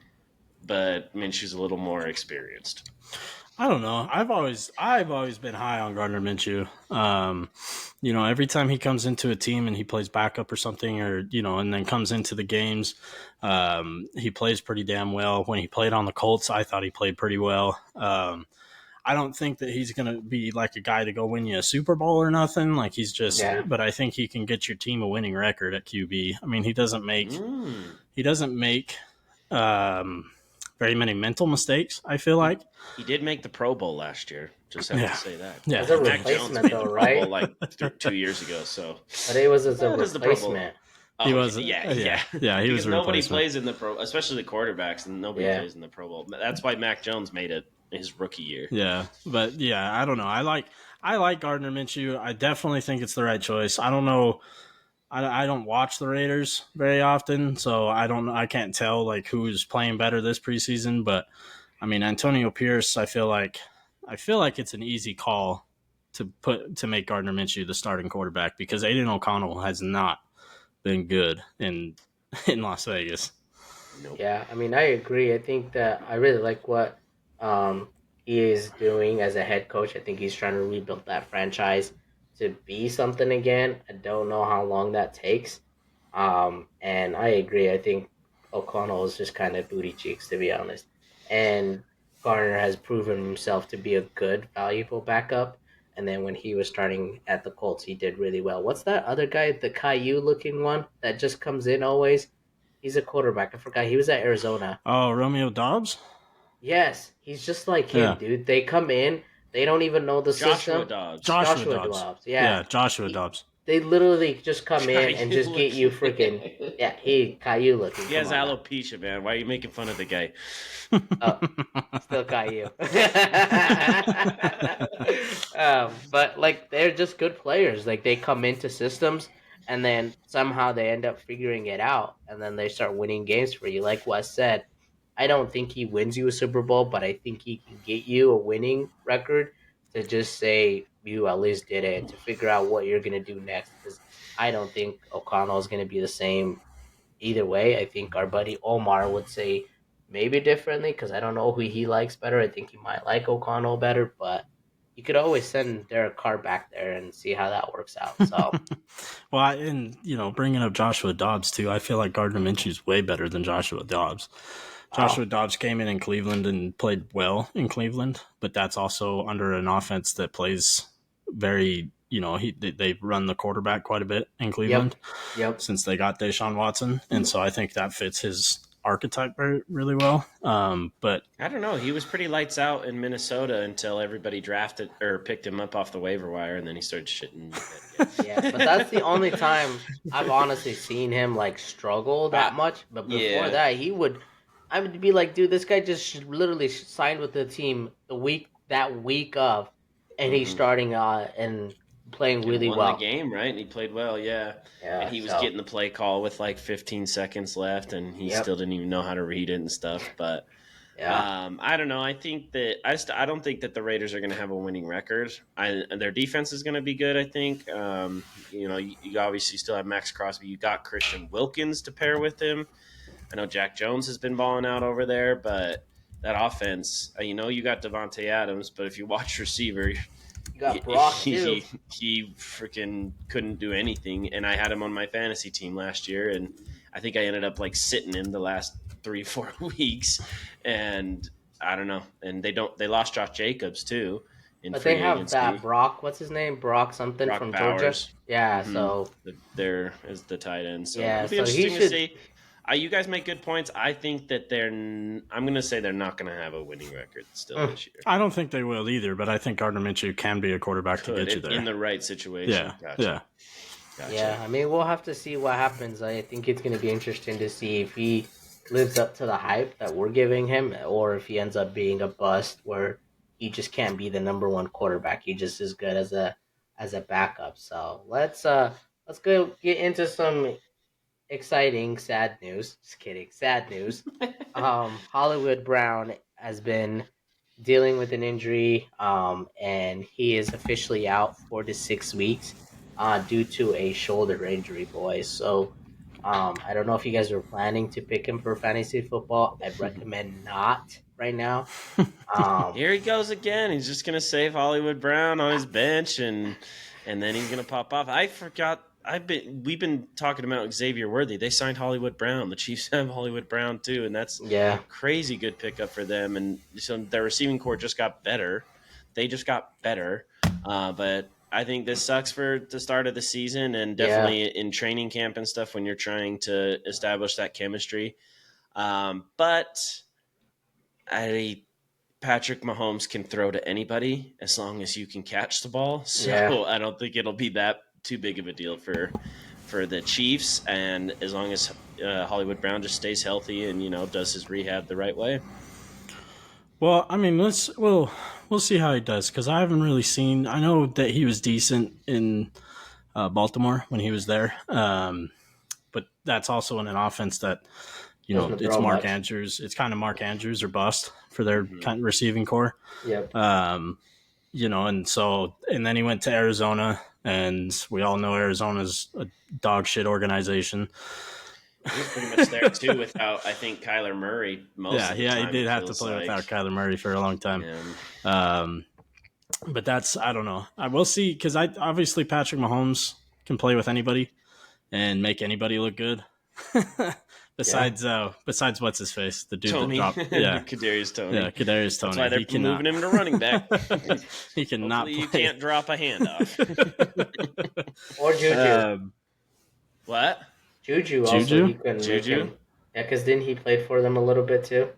but Minshew's a little more experienced. I don't know. I've always been high on Gardner Minshew. Every time he comes into a team and he plays backup or something, or and then comes into the games, he plays pretty damn well. When he played on the Colts, I thought he played pretty well. I don't think that he's going to be like a guy to go win you a Super Bowl or nothing. Like he's just, but I think he can get your team a winning record at QB. I mean, he doesn't make very many mental mistakes, I feel like. He did make the Pro Bowl last year. Just have to say that. Yeah. As a Mac Jones replacement, made though, the Pro right? Bowl like 2 years ago. So But it was as a What is the Pro Bowl? replacement. He Oh, was, yeah. he Because was a nobody replacement. plays in the Pro, especially the quarterbacks, and nobody plays in the Pro Bowl. That's why Mac Jones made it his rookie year. Yeah, but yeah, I don't know. I like Gardner Minshew. I definitely think it's the right choice. I don't know. I don't watch the Raiders very often, so I can't tell like who's playing better this preseason. But I mean, Antonio Pierce, I feel like it's an easy call to make Gardner Minshew the starting quarterback because Aiden O'Connell has not been good in Las Vegas. Nope. Yeah, I mean, I agree. I think that I really like what he is doing as a head coach. I think he's trying to rebuild that franchise to be something again. I don't know how long that takes. And I agree. I think O'Connell is just kind of booty cheeks, to be honest. And Garner has proven himself to be a good, valuable backup. And then when he was starting at the Colts, he did really well. What's that other guy, the Caillou looking one that just comes in always? He's a quarterback. I forgot. He was at Arizona. Oh, Romeo Dobbs? Yes, he's just like him, dude. They come in, they don't even know the system. Joshua Dobbs. Yeah, Joshua Dobbs. They literally just come in and just get you freaking. Yeah, Caillou looking. He has alopecia, man. Why are you making fun of the guy? Still Caillou. But like they're just good players. Like they come into systems and then somehow they end up figuring it out and then they start winning games for you. Like Wes said, I don't think he wins you a Super Bowl, but I think he can get you a winning record to just say you at least did it and to figure out what you're going to do next. Because I don't think O'Connell is going to be the same either way. I think our buddy Omar would say maybe differently because I don't know who he likes better. I think he might like O'Connell better, but you could always send Derek Carr back there and see how that works out. So, well, and bringing up Joshua Dobbs too, I feel like Gardner Minshew's way better than Joshua Dobbs. Joshua Dobbs came in Cleveland and played well in Cleveland, but that's also under an offense that plays very, they run the quarterback quite a bit in Cleveland Yep. since they got Deshaun Watson, and so I think that fits his archetype really well. But I don't know. He was pretty lights out in Minnesota until everybody drafted or picked him up off the waiver wire, and then he started shitting. Yeah, but that's the only time I've honestly seen him like struggle that much. But before that, I would be like, dude, this guy just literally signed with the team that week of, and he's starting and playing really won well. The game, right? And he played well, yeah. And he was getting the play call with like 15 seconds left, and he still didn't even know how to read it and stuff. But I don't know. I think that I don't think that the Raiders are going to have a winning record. Their defense is going to be good. I think. You obviously still have Max Crosby. You got Christian Wilkins to pair with him. I know Jack Jones has been balling out over there, but that offense, you got Devontae Adams, but if you watch receiver, you got Brock too. He freaking couldn't do anything, and I had him on my fantasy team last year, and I think I ended up like sitting him the last 3-4 weeks, and I don't know. And they lost Josh Jacobs too. But they have that Brock. What's his name? Brock something Brock from Bowers. Georgia. Yeah. Mm-hmm. So there is the tight end. So yeah, it'll be interesting to see. You guys make good points. I think that I'm going to say they're not going to have a winning record still this year. I don't think they will either, but I think Gardner Minshew can be a quarterback to get you there. In the right situation. Yeah, Gotcha. Yeah, I mean, we'll have to see what happens. I think it's going to be interesting to see if he lives up to the hype that we're giving him, or if he ends up being a bust where he just can't be the number one quarterback. He's just as good as a backup. So let's go get into some exciting, sad news. Just kidding. Sad news. Hollywood Brown has been dealing with an injury, and he is officially out 4 to 6 weeks due to a shoulder injury, boys. So I don't know if you guys are planning to pick him for fantasy football. I'd recommend not right now. Here he goes again. He's just going to save Hollywood Brown on his bench, and then he's going to pop off. I forgot. We've been talking about Xavier Worthy. They signed Hollywood Brown. The Chiefs have Hollywood Brown too, and that's crazy good pickup for them. And so their receiving core just got better. They just got better. But I think this sucks for the start of the season, and definitely in training camp and stuff when you're trying to establish that chemistry. But Patrick Mahomes can throw to anybody as long as you can catch the ball. So I don't think it'll be that too big of a deal for the Chiefs, and as long as Hollywood Brown just stays healthy and does his rehab the right way. Well, I mean, we'll see how he does, because I haven't really seen. I know that he was decent in Baltimore when he was there, but that's also in an offense that it's Mark Andrews. It's kind of Mark Andrews or bust for their kind of receiving core. Yep. And then he went to Arizona. And we all know Arizona's a dog shit organization. He was pretty much there too without, I think, Kyler Murray most of the time. He did have to play without Kyler Murray for a long time. Yeah. But I don't know. I will see, because obviously Patrick Mahomes can play with anybody and make anybody look good. Besides what's his face, the dude Tony. that dropped, Kadarius Toney. Yeah, Kadarius Toney. That's why they're moving him to running back. He cannot. You can't drop a handoff. Or Juju. What? Juju also. Juju. Yeah, because didn't he play for them a little bit too?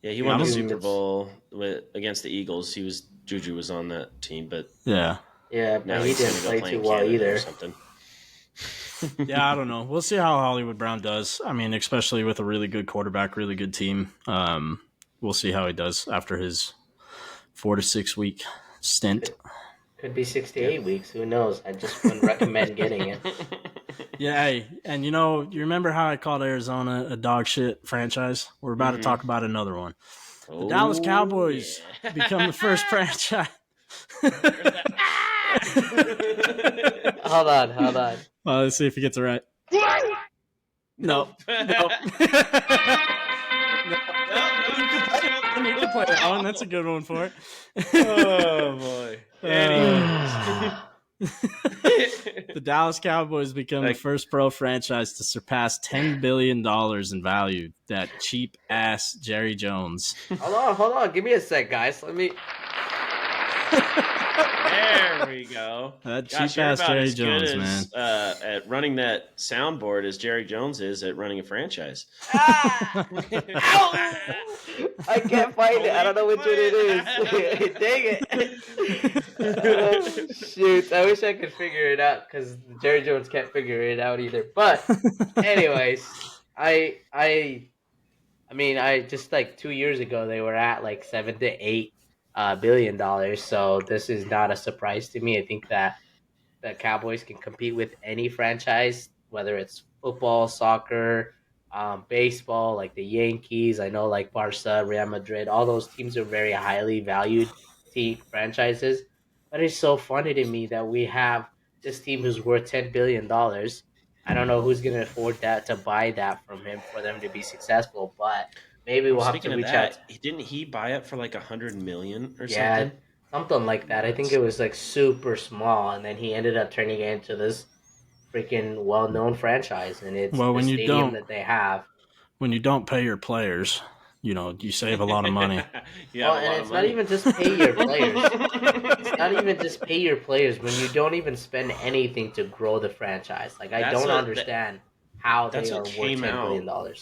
Yeah, he won the Super Bowl against the Eagles. Juju was on that team, but now he didn't play too well either. Yeah, I don't know. We'll see how Hollywood Brown does. I mean, especially with a really good quarterback, really good team. We'll see how he does after his 4 to 6 week stint. Could be 6 to 8 weeks. Who knows? I just wouldn't recommend getting it. Yeah, and you remember how I called Arizona a dog shit franchise? We're about to talk about another one. The Dallas Cowboys become the first franchise. Hold on. Let's see if he gets it right. No. Oh, that's a good one for it. Oh boy. The Dallas Cowboys become the first pro franchise to surpass $10 billion in value. That cheap ass Jerry Jones. Hold on. Give me a sec, guys. Let me. There we go. That Gosh, cheap you're ass about Jerry as good Jones, man. as at running that soundboard as Jerry Jones is at running a franchise. Ah! Ow! I can't find it. I don't know which one it is. Dang it. Shoot. I wish I could figure it out because Jerry Jones can't figure it out either. But anyways, I mean, I just like 2 years ago they were at like $7 to $8 billion. So this is not a surprise to me. I think that the Cowboys can compete with any franchise, whether it's football, soccer, baseball, like the Yankees. I know like Barca, Real Madrid, all those teams are very highly valued team franchises. But it's so funny to me that we have this team who's worth $10 billion. I don't know who's gonna afford that to buy that from him for them to be successful, but maybe we'll have to Speaking of reach out. that, didn't he buy it for like $100 million or Yeah, something? something like that. I think it was like super small, and then he ended up turning it into this freaking well-known franchise, and it's Well, the when you stadium don't that they have. when you don't pay your players, you save a lot of money. You Well, have a and lot it's of not money. even just pay your players. It's not even just pay your players when you don't even spend anything to grow the franchise. Like I That's don't what- understand how that's they are what worth came $10 billion.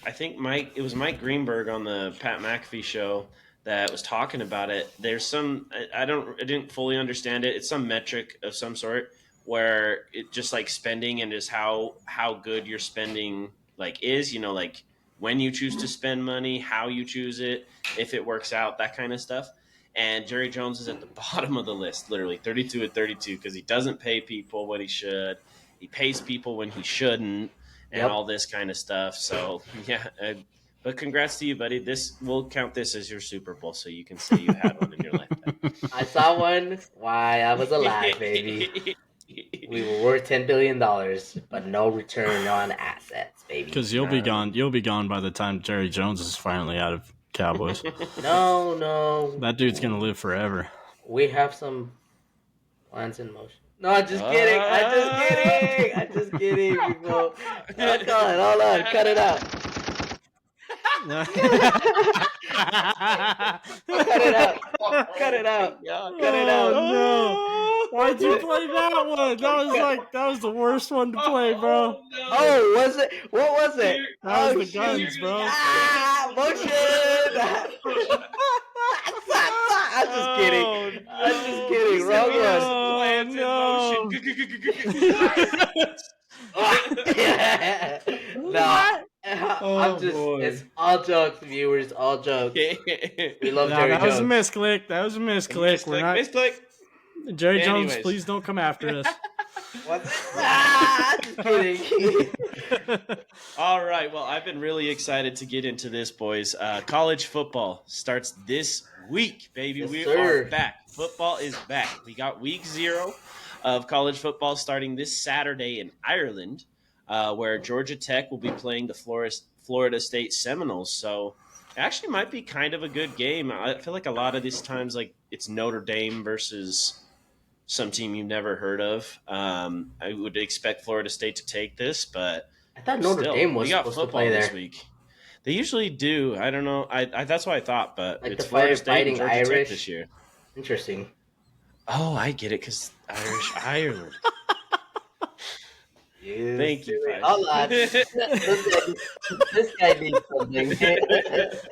I think it was Mike Greenberg on the Pat McAfee show that was talking about it. There's some, I didn't fully understand it. It's some metric of some sort where it just like spending and just how good your spending like is, like when you choose to spend money, how you choose it, if it works out, that kind of stuff. And Jerry Jones is at the bottom of the list, literally 32 at 32, because he doesn't pay people what he should. He pays people when he shouldn't and Yep. all this kind of stuff. So yeah, but congrats to you, buddy. We'll count this as your Super Bowl, so you can say you had one in your lifetime. I saw one while I was alive, baby. We were worth $10 billion, but no return on assets, baby. Because you'll be gone. You'll be gone by the time Jerry Jones is finally out of Cowboys. No. That dude's gonna live forever. We have some plans in motion. No, I'm just kidding. I'm just kidding, people. Hold on. Cut it out. Cut it out. No. Why'd you play that one? That was the worst one to play, bro. Oh, was it? What was it? That was the guns, bro. Motion. I'm just kidding. Wrong one. No. I'm just. boy. It's all jokes, viewers. All jokes. We love No, Jerry that was a Jones. misclick. We're not. Misclick. Jerry Jones, Anyways. please don't come after us. Was it? Just kidding. All right. Well, I've been really excited to get into this, boys. College football starts this week, baby. Yes, we sir. are back. Football is back. We got week 0 of college football starting this Saturday in Ireland, where Georgia Tech will be playing the Florida State Seminoles. So it actually might be kind of a good game. I feel like a lot of these times, like it's Notre Dame versus some team you've never heard of. I would expect Florida State to take this, but I thought Notre still, Dame was we got supposed to football play this there. week. They usually do. I don't know. I that's what I thought, but Like it's the Florida State fighting and Georgia Tech Irish? this year. Interesting. Oh, I get it because Irish Ireland. Thank you. Fife. Hold on. This guy needs something.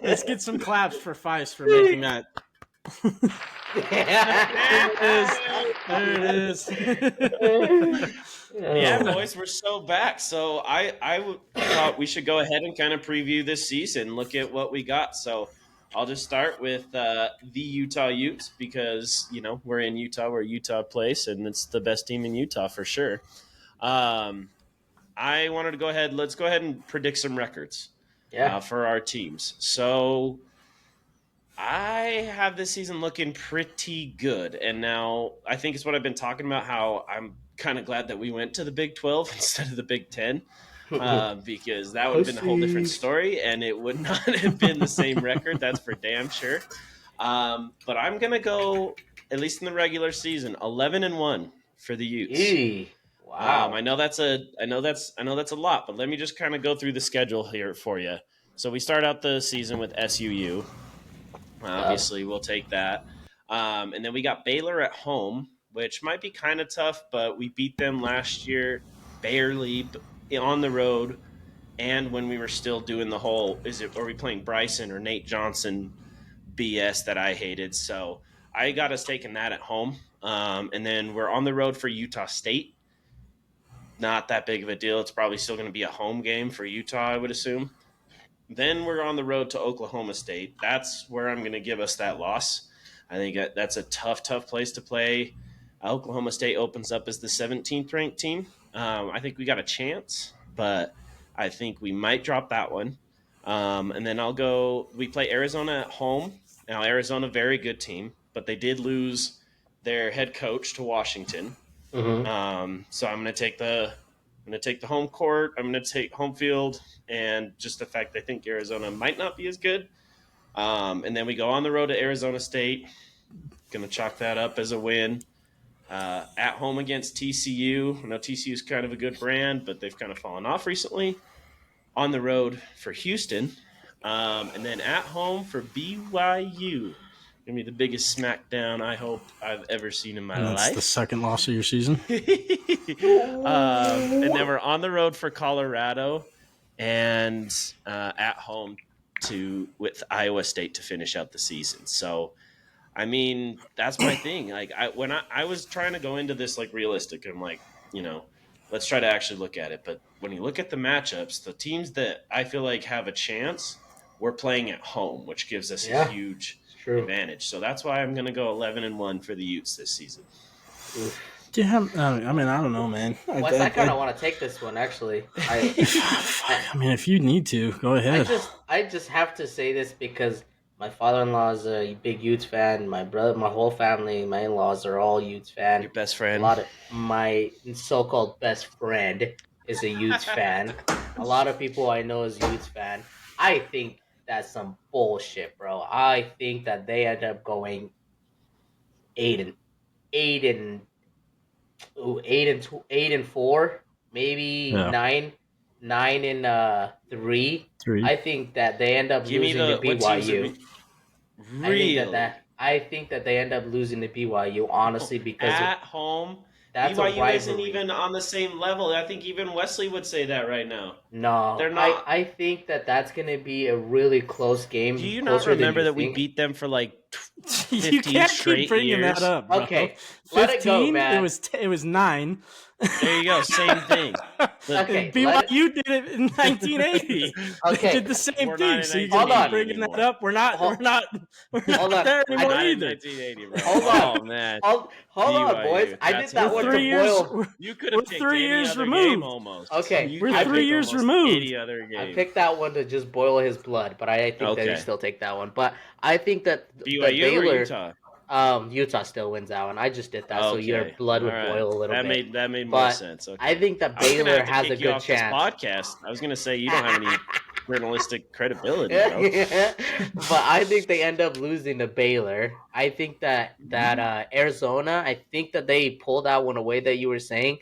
Let's get some claps for Feist for making that. There it is. Yeah, boys, we're so back. So I thought we should go ahead and kind of preview this season, look at what we got. So I'll just start with the Utah Utes because, we're in Utah, we're a Utah place, and it's the best team in Utah for sure. I wanted to go ahead. Let's go ahead and predict some records for our teams. So I have this season looking pretty good. And now I think it's what I've been talking about, how I'm kind of glad that we went to the Big 12 instead of the Big 10. Because that would have been a whole different story, and it would not have been the same record. That's for damn sure. But I'm gonna go, at least in the regular season, 11-1 for the Utes. Wow. I know that's a lot, but let me just kind of go through the schedule here for you. So we start out the season with SUU. Obviously, we'll take that. And then we got Baylor at home, which might be kind of tough, but we beat them last year barely on the road. And when we were still doing the whole, are we playing Bryson or Nate Johnson BS that I hated? So I got us taking that at home. And then we're on the road for Utah State. Not that big of a deal. It's probably still going to be a home game for Utah, I would assume. Then we're on the road to Oklahoma State. That's where I'm going to give us that loss. I think that's a tough place to play. Oklahoma State opens up as the 17th ranked team. I think we got a chance, but I think we might drop that one. And then we play Arizona at home. Now, Arizona, very good team, but they did lose their head coach to Washington. Mm-hmm. So I'm going to take the home court. I'm going to take home field, and just the fact I think Arizona might not be as good. And then we go on the road to Arizona State. Going to chalk that up as a win. At home against TCU. I know TCU is kind of a good brand, but they've kind of fallen off recently. On the road for Houston. And then at home for BYU. Going to be the biggest smackdown I hope I've ever seen in my life. That's the second loss of your season. And then we're on the road for Colorado and at home with Iowa State to finish out the season. So, I mean, that's my thing. Like when I was trying to go into this like realistic, I'm like, let's try to actually look at it. But when you look at the matchups, the teams that I feel like have a chance, we're playing at home, which gives us a huge advantage. So that's why I'm going to go 11-1 for the Utes this season. Yeah, I mean, I don't know, man. Wes, I kind of want to take this one, actually. I mean, if you need to, go ahead. I just have to say this because my father-in-law is a big Utes fan. My brother, my whole family, my in-laws are all Utes fan. Your best friend. My so-called best friend is a Utes fan. A lot of people I know is Utes fan. I think that's some bullshit, bro. I think that they end up going 8-4, maybe 9-3. I think that they end up losing to BYU. I think that they end up losing to BYU, honestly, because at home. That's BYU isn't even on the same level. I think even Wesley would say that right now. No, they're not. I think that's going to be a really close game. Do you not remember that we beat them for like 15 you can't straight keep bringing years? that up, bro. Okay, 15, let it go, man. It was 9. There you go, same thing. Okay, BYU did it in 1980. Okay, they did the same thing. So you hold on. bringing that up. We're not there anymore either. 1980, bro. Hold on, oh man. Hold on, boys. I did that one to Boyle. You could have picked 3 years removed. Almost. Okay, we're 3 years removed. Any other game. I picked that one to just boil his blood, but I think that you still take that one. But I think that BYU Baylor, or Utah? Utah still wins that one. I just did that, so your blood would boil a little bit. That made more sense. Okay. I think that Baylor has a good chance. Podcast. I was going to say you don't have any journalistic credibility, bro. But I think they end up losing to Baylor. I think that Arizona, I think that they pulled that one away that you were saying,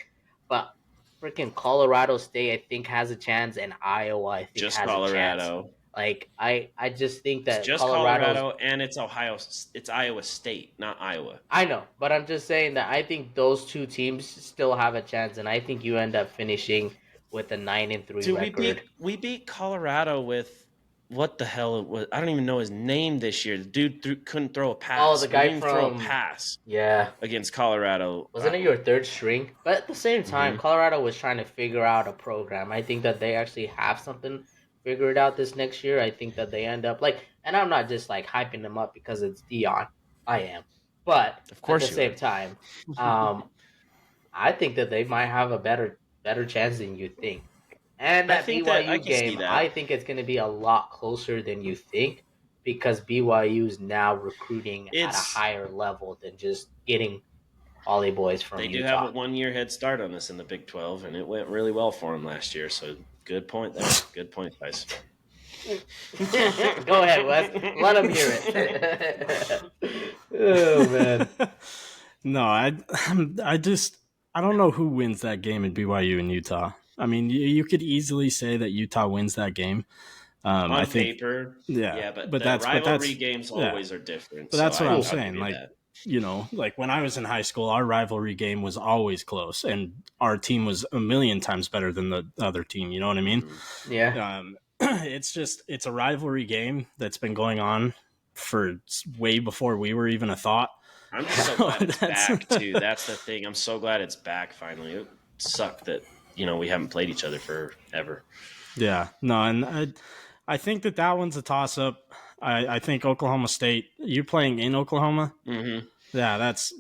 but freaking Colorado State, I think, has a chance, and Iowa, I think, just has Colorado. a chance. Like I just think that it's just Colorado and it's Iowa State, not Iowa. I know, but I'm just saying that I think those two teams still have a chance, and I think you end up finishing with a 9-3 record. We beat Colorado with what the hell it was? I don't even know his name this year. The dude couldn't throw a pass. Oh, the guy throw a pass. Yeah, against Colorado. Wasn't it your third string? But at the same time, Colorado was trying to figure out a program. I think that they actually have something figured out this next year. I think that they end up and I'm not just like hyping them up because it's Dion. I am, but of course at the same time, I think that they might have a better chance than you think. And that BYU game, I think it's going to be a lot closer than you think because BYU is now recruiting at a higher level than just getting Ollie boys from Utah. They do have a 1-year head start on this in the Big 12, and it went really well for them last year. So good point there. Good point, guys. Go ahead, Wes. Let them hear it. Oh man. No, I don't know who wins that game in BYU and Utah. I mean, you could easily say that Utah wins that game. On paper, yeah, but the rivalry games always are different. But that's what I'm saying. Like like when I was in high school, our rivalry game was always close, and our team was a million times better than the other team. You know what I mean? Yeah. It's a rivalry game that's been going on for way before we were even a thought. I'm just so glad it's back too. That's the thing. I'm so glad it's back finally. It sucked that we haven't played each other forever. Yeah, no, and I think that one's a toss up. I think Oklahoma State. You playing in Oklahoma? Mm-hmm. Yeah, that's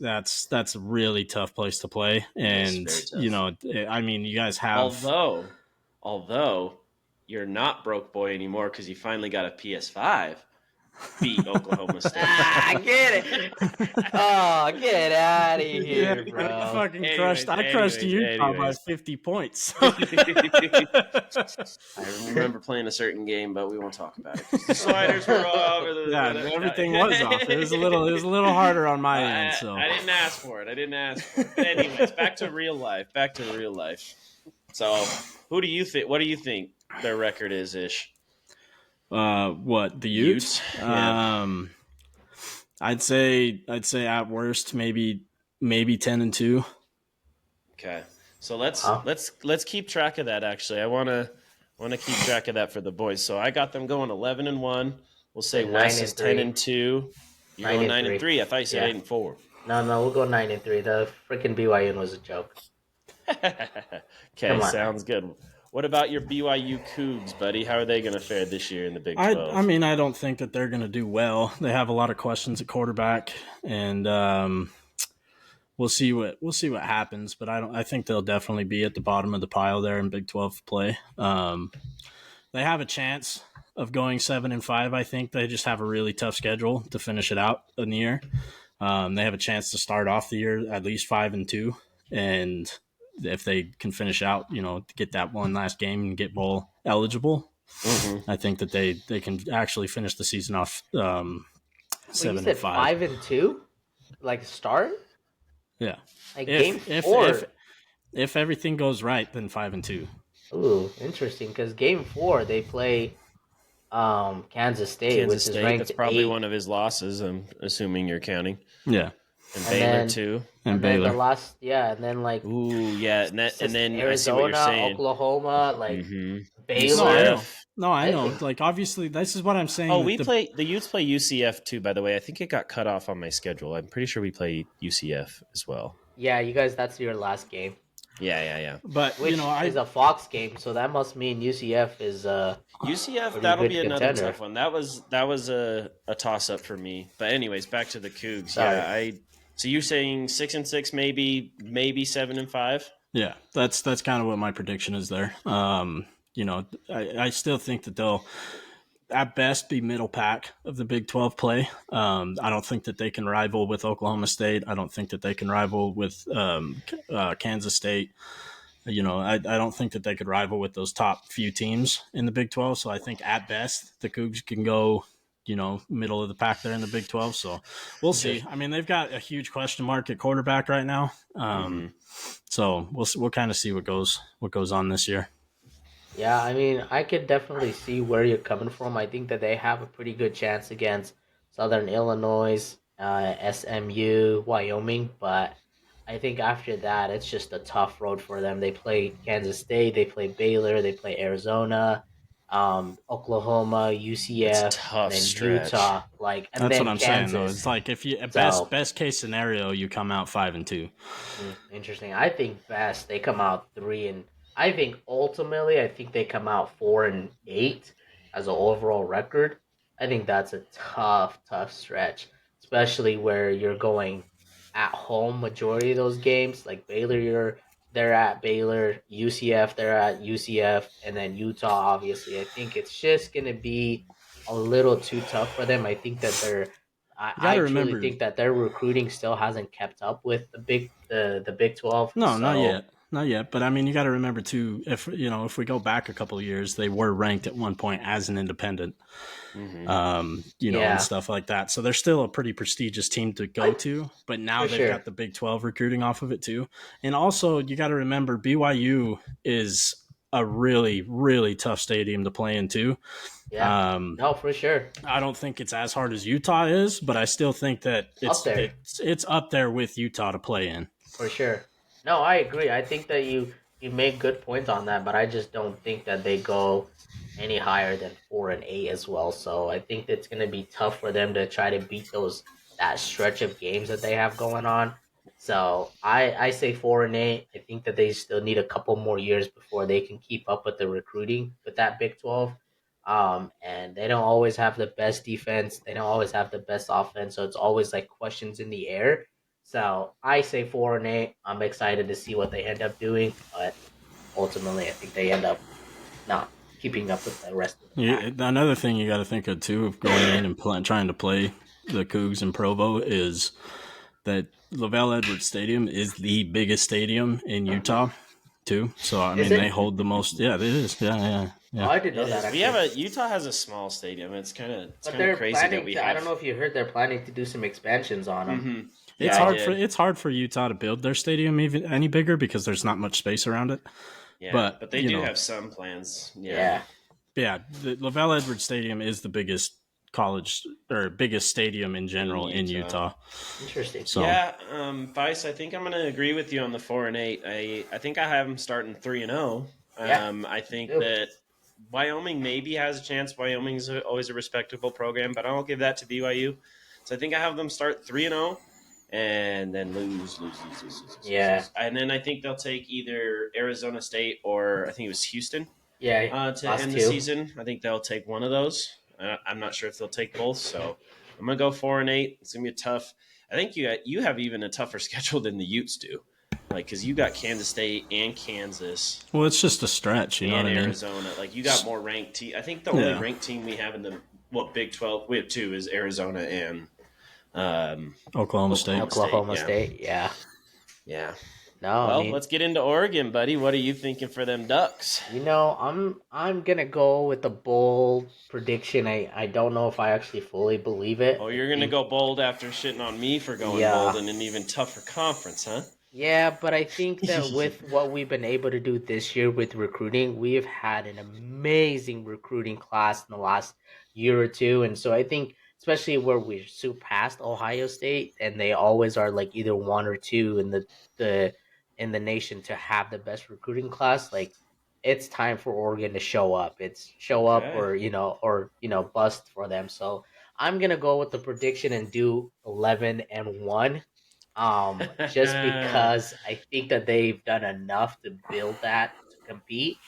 a really tough place to play, and I mean, you guys have. Although you're not broke boy anymore because you finally got a PS5. Beat Oklahoma State. Get it! Oh, get out of here, bro! I crushed Utah by 50 points. I remember playing a certain game, but we won't talk about it. The sliders were all over the. Yeah, everything was off. It was a little harder on my end. So I didn't ask for it. But anyways, back to real life. So, who do you think? What do you think their record is, Ish? What the Utes? Yeah. I'd say at worst maybe 10-2. Okay, so let's keep track of that. Actually, I wanna keep track of that for the boys. So I got them going 11-1. We'll say Wes is 10-2. You're going 9-3. I thought you said 8-4. No, we'll go 9-3. The freaking BYU was a joke. Okay, sounds good. What about your BYU Cougs, buddy? How are they going to fare this year in the Big 12? I mean, I don't think that they're going to do well. They have a lot of questions at quarterback, and we'll see what happens. But I think they'll definitely be at the bottom of the pile there in Big 12 play. They have a chance of going 7-5. I think they just have a really tough schedule to finish it out in the year. They have a chance to start off the year at least 5-2, and if they can finish out, get that one last game and get bowl eligible, I think that they can actually finish the season off 7-5. 5-2, like start. Yeah, like game 4. If everything goes right, then 5-2. Ooh, interesting. Because game 4 they play Kansas State, which is ranked. That's probably 8. one of his losses. I'm assuming you're counting. Yeah. And Baylor too. And Baylor. And then like and then Arizona, Oklahoma, Baylor. No, I know. Like obviously, this is what I'm saying. Oh, the Utes play UCF too. By the way, I think it got cut off on my schedule. I'm pretty sure we play UCF as well. Yeah, you guys, that's your last game. Yeah. But which is a Fox game, so that must mean UCF is UCF. That'll be another tough one. That was a toss up for me. But anyways, back to the Cougs. Sorry. Yeah, so you're saying 6-6, maybe 7-5? Yeah, that's kind of what my prediction is there. I still think that they'll at best be middle pack of the Big 12 play. I don't think that they can rival with Oklahoma State. I don't think that they can rival with Kansas State. I don't think that they could rival with those top few teams in the Big 12. So I think at best the Cougs can go middle of the pack there in the Big 12. So we'll see. I mean, they've got a huge question mark at quarterback right now. So we'll kind of see what goes on this year. Yeah, I mean, I could definitely see where you're coming from. I think that they have a pretty good chance against Southern Illinois, SMU, Wyoming, but I think after that, it's just a tough road for them. They play Kansas State, they play Baylor, they play Arizona, Oklahoma, UCF, and then stretch. Utah. That's what I'm saying, though. It's like if you best case scenario, you come out 5-2. Interesting. I think best they come out 3 and. I think ultimately, they come out 4-8 as an overall record. I think that's a tough stretch, especially where you're going at home majority of those games. Like Baylor, they're at Baylor, UCF, they're at UCF, and then Utah. Obviously, I think it's just gonna be a little too tough for them. I think that I truly think that their recruiting still hasn't kept up with the Big 12. No, not yet. But I mean, you got to remember too, if we go back a couple of years, they were ranked at one point as an independent, and stuff like that. So they're still a pretty prestigious team to go to, but now they've got the Big 12 recruiting off of it too. And also you got to remember BYU is a really, really tough stadium to play in too. Yeah. No, for sure. I don't think it's as hard as Utah is, but I still think that Up there. it's up there with Utah to play in. For sure. No, I agree. I think that you make good points on that, but I just don't think that they go any higher than 4-8 as well. So I think it's gonna be tough for them to try to beat that stretch of games that they have going on. So I say 4-8. I think that they still need a couple more years before they can keep up with the recruiting with that Big 12. And they don't always have the best defense. They don't always have the best offense. So it's always like questions in the air. So I say 4-8. I'm excited to see what they end up doing, but ultimately, I think they end up not keeping up with the rest of the pack. Another thing you got to think of too, of going in and trying to play the Cougs in Provo, is that LaVell Edwards Stadium is the biggest stadium in Utah, too. So I mean, they hold the most. Yeah, it is. Yeah. Oh, I didn't know that. Utah has a small stadium. It's kind of crazy that we have. I don't know if you heard they're planning to do some expansions on them. Mm-hmm. It's hard for Utah to build their stadium even any bigger because there's not much space around it. Yeah, but they do have some plans. Yeah. The LaVell Edwards Stadium is the biggest biggest stadium in general in Utah. Interesting. So Vice, I think I'm going to agree with you on the 4-8. I think I have them starting 3-0. I think that Wyoming maybe has a chance. Wyoming's always a respectable program, but I don't give that to BYU. So I think I have them start 3-0. And then lose. Yeah. And then I think they'll take either Arizona State or I think it was Houston. Yeah. To end the season. I think they'll take one of those. I'm not sure if they'll take both. So I'm going to go 4-8. It's going to be tough. I think you have even a tougher schedule than the Utes do. Like, because you got Kansas State and Kansas. Well, it's just a stretch, you know what I mean? Arizona. Like, you got more ranked team. I think the only ranked team we have in the Big 12, we have two, is Arizona and Oklahoma State. Oklahoma State, yeah. No, let's get into Oregon, buddy. What are you thinking for them Ducks? I'm gonna go with a bold prediction. I don't know if I actually fully believe it. Oh, you're gonna go bold after shitting on me for going bold in an even tougher conference, huh? Yeah, but I think that with what we've been able to do this year with recruiting, we have had an amazing recruiting class in the last year or two, and so I think, especially where we surpassed Ohio State, and they always are like either one or two in the nation to have the best recruiting class. Like, it's time for Oregon to show up. It's show up or bust for them. So I'm gonna go with the prediction and do 11-1. Just because I think that they've done enough to build that to compete.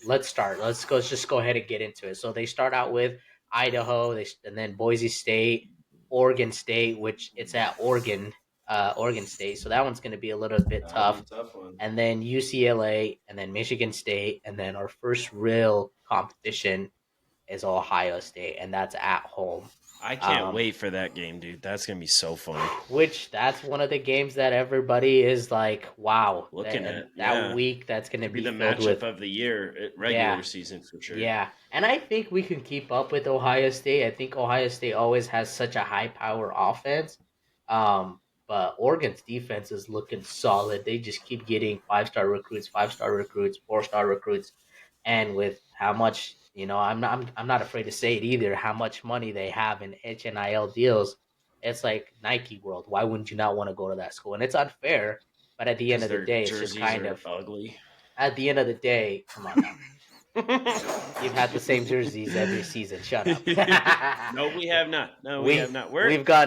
Let's start. Let's just go ahead and get into it. So they start out with Idaho, and then Boise State, Oregon State, which it's at Oregon State. So that one's going to be a little bit tough. And then UCLA, and then Michigan State, and then our first real competition is Ohio State, and that's at home. I can't wait for that game, dude. That's going to be so fun. Which, that's one of the games that everybody is like, wow. Looking at that week, that's going to be the matchup of the year, regular season for sure. Yeah, and I think we can keep up with Ohio State. I think Ohio State always has such a high-power offense. But Oregon's defense is looking solid. They just keep getting 5-star recruits, 4-star recruits. And with how much... I'm not afraid to say it either. How much money they have in NIL deals, it's like Nike World. Why wouldn't you not want to go to that school? And it's unfair, but at the end of the day, it's just kind of ugly. At the end of the day, come on now. You've had the same jerseys every season. Shut up. No, we have not. We have not.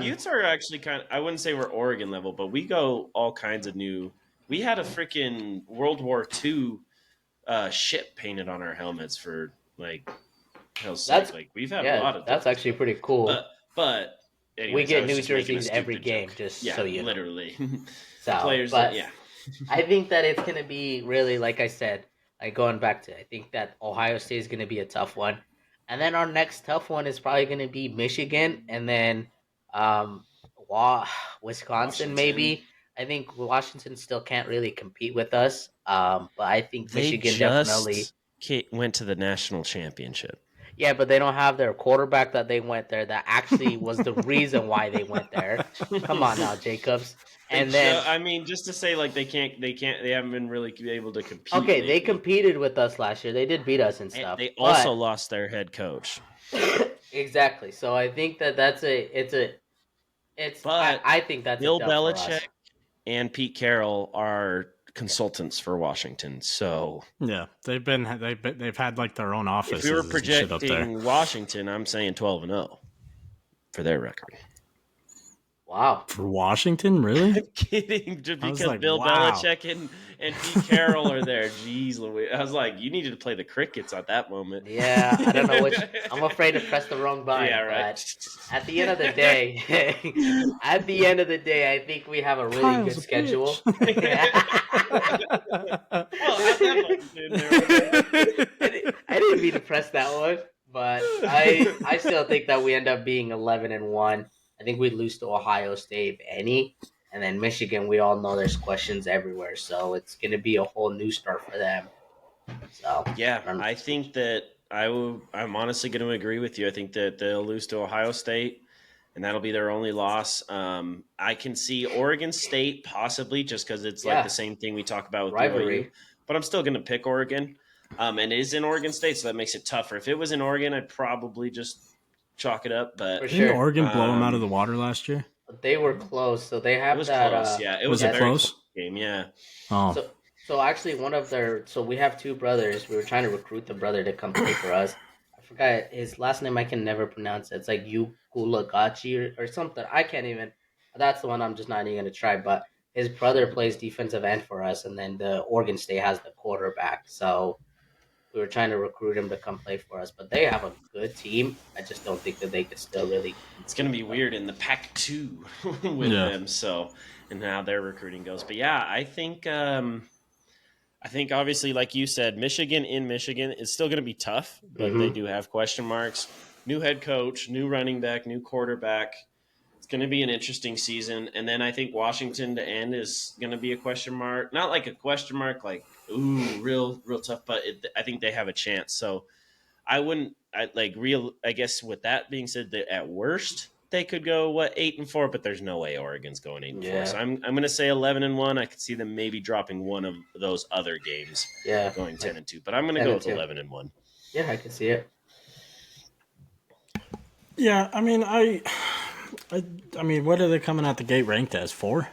Utes are actually kind of, I wouldn't say we're Oregon level, but we go all kinds of new. We had a freaking World War II ship painted on our helmets for. Like, we've had a lot of. That's actually pretty cool. But anyways, we get new jerseys every game, so you know. Literally. So, players, I think that it's gonna be really, like I said, like going back to, I think that Ohio State is gonna be a tough one, and then our next tough one is probably gonna be Michigan, and then Wisconsin maybe. I think Washington still can't really compete with us, but I think Michigan definitely. Went to the national championship. Yeah, but they don't have their quarterback that they went there. That actually was the reason why they went there. Come on now, Jacobs. And then, I mean, just to say, like they haven't been really able to compete. okay, they lately. competed with us last year. They did beat us and And stuff. they also lost their head coach. Exactly. So I think But I think that's Bill a dub for us. Belichick and Pete Carroll are consultants for Washington. So Yeah, they've had like their own offices. if we were and shit up there. projecting Washington, I'm saying 12-0 for their record. Wow. For Washington, really? I'm kidding, just I was because like, Bill wow. Belichick and Pete Carroll are there. Jeez Louise. I was like, you needed to play the crickets at that moment. Yeah, I don't know which. I'm afraid to press the wrong button. Yeah, right. But at the end of the day, I think we have a really Kyle's good a schedule. I didn't mean to press that one, but I still think that we end up being 11-1. I think we lose to Ohio State, if any, and then Michigan. We all know there's questions everywhere, so it's going to be a whole new start for them. So yeah, I think that I'm honestly going to agree with you. I think that they'll lose to Ohio State, and that'll be their only loss. I can see Oregon State possibly, just because it's like the same thing we talk about with rivalry. BYU. But I'm still going to pick Oregon, and it is in Oregon State, so that makes it tougher. If it was in Oregon, I'd probably just chalk it up. But For Didn't sure. Oregon blow them out of the water last year? They were close, so they have it was that. close. Yeah, it was Was a it very close? game. Yeah. Oh, So actually, so we have two brothers. We were trying to recruit the brother to come play for us. I forgot his last name. I can never pronounce it. It's like Yukulagachi or something. I can't even. That's the one I'm just not even gonna try. But his brother plays defensive end for us, and then the Oregon State has the quarterback. So we were trying to recruit him to come play for us. But they have a good team. I just don't think that they could still really. It's going to be weird in the Pac-2 with them. So, and how their recruiting goes. But yeah, I think obviously, like you said, Michigan is still going to be tough, but they do have question marks. New head coach, new running back, new quarterback. It's going to be an interesting season. And then I think Washington to end is going to be a question mark. Not like a question mark, like, ooh, real tough, but I think they have a chance. So I guess with that being said, that at worst, they could go 8-4, but there's no way Oregon's going 8-4. Yeah. So I'm going to say 11-1. I could see them maybe dropping one of those other games. Yeah. Going 10-2, but I'm going to go with 11-1. Yeah, I can see it. yeah. I mean, I mean, what are they coming out the gate ranked as? 4?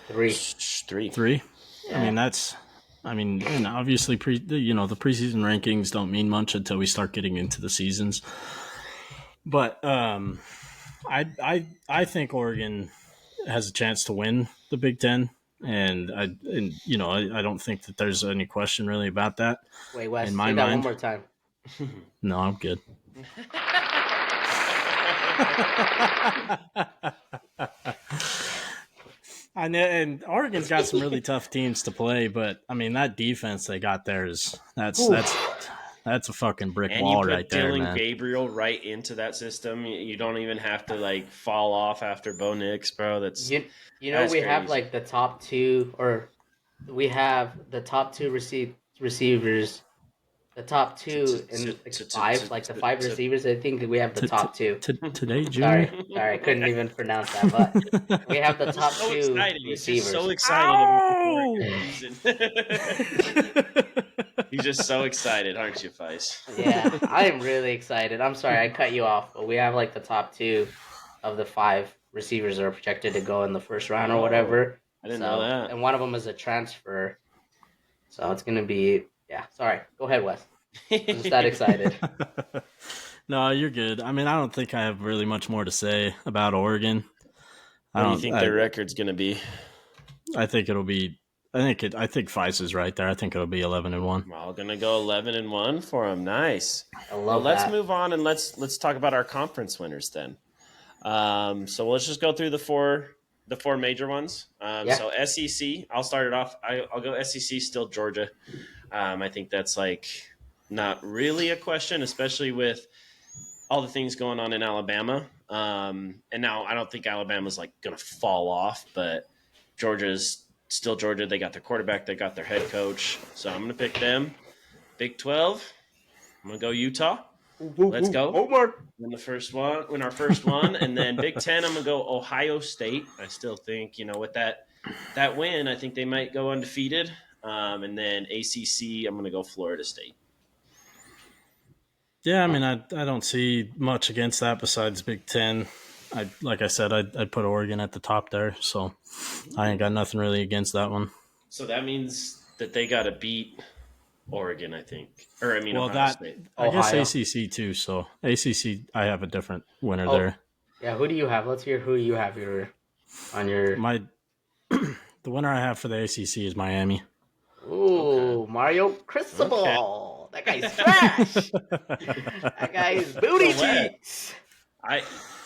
3. 3. Yeah. I mean, and obviously, the preseason rankings don't mean much until we start getting into the seasons. But I think Oregon has a chance to win the Big Ten, and I don't think that there's any question really about that. Wait, Wes, in my say that mind. one more time. No, I'm good. I know, and Oregon's got some really tough teams to play, but I mean that defense they got there that's a fucking brick and wall you put right there, Dylan man. Gabriel right into that system. You don't even have to fall off after Bo Nix, bro. That's we crazy. have the top 2, or we have the top 2 receivers. The top 2 in 5, the 5 receivers. I think we have the top 2. Today, Junior. Sorry, I couldn't even pronounce that. But we have the top 2 excited. receivers. He's just so excited. He's just so excited, aren't you, Feist? Yeah, I am really excited. I'm sorry I cut you off, but we have the top 2 of the 5 receivers that are projected to go in the first round or whatever. I didn't know that. And one of them is a transfer, so it's gonna be. Yeah, sorry. Go ahead, Wes. I'm just that excited. No, you're good. I mean, I don't think I have really much more to say about Oregon. What do you think their record's going to be? I think it'll be. I think Feist is right there. I think it'll be 11-1. Well, going to go 11-1 for them. Nice. I love that. Let's move on and let's talk about our conference winners then. So let's just go through the four major ones. So SEC, I'll start it off. I'll go SEC. Still Georgia. I think that's not really a question, especially with all the things going on in Alabama. And now I don't think Alabama's going to fall off, but Georgia's still Georgia. They got their quarterback. They got their head coach. So I'm going to pick them. Big 12, I'm going to go Utah. Let's go. Win our first one. And then Big 10, I'm going to go Ohio State. I still think, with that that win, I think they might go undefeated. And then ACC, I'm going to go Florida State. Yeah, I mean, I don't see much against that besides Big Ten. Like I said, I'd put Oregon at the top there, so I ain't got nothing really against that one. So that means that they got to beat Oregon, I think, or I mean Well, Ohio State. I guess Ohio. ACC too. So ACC, I have a different winner Oh, there. yeah. Who do you have? Let's hear who you have on your. My the winner I have for the ACC is Miami. Ooh, Mario Cristobal. That guy's trash. That guy's booty So what? cheeks.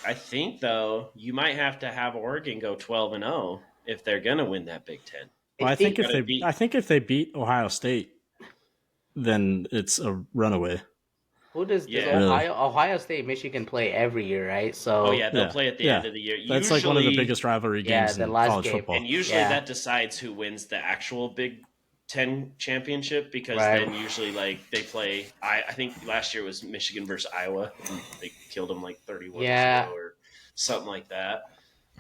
I think though you might have to have Oregon go 12-0 if they're going to win that Big Ten. Well, I think gotta beat- if they beat Ohio State, then it's a runaway. Who does Yeah. Ohio State, Michigan play every year, right? So Oh yeah, they'll Yeah, play at the yeah. end of the year. That's like one of the Usually- biggest rivalry Yeah, games the in last college game. football. And usually Yeah. that decides who wins the actual Big Ten championship because Right. then usually like they play. I think last year was Michigan versus Iowa. And they killed them like 31 Yeah. or something like that.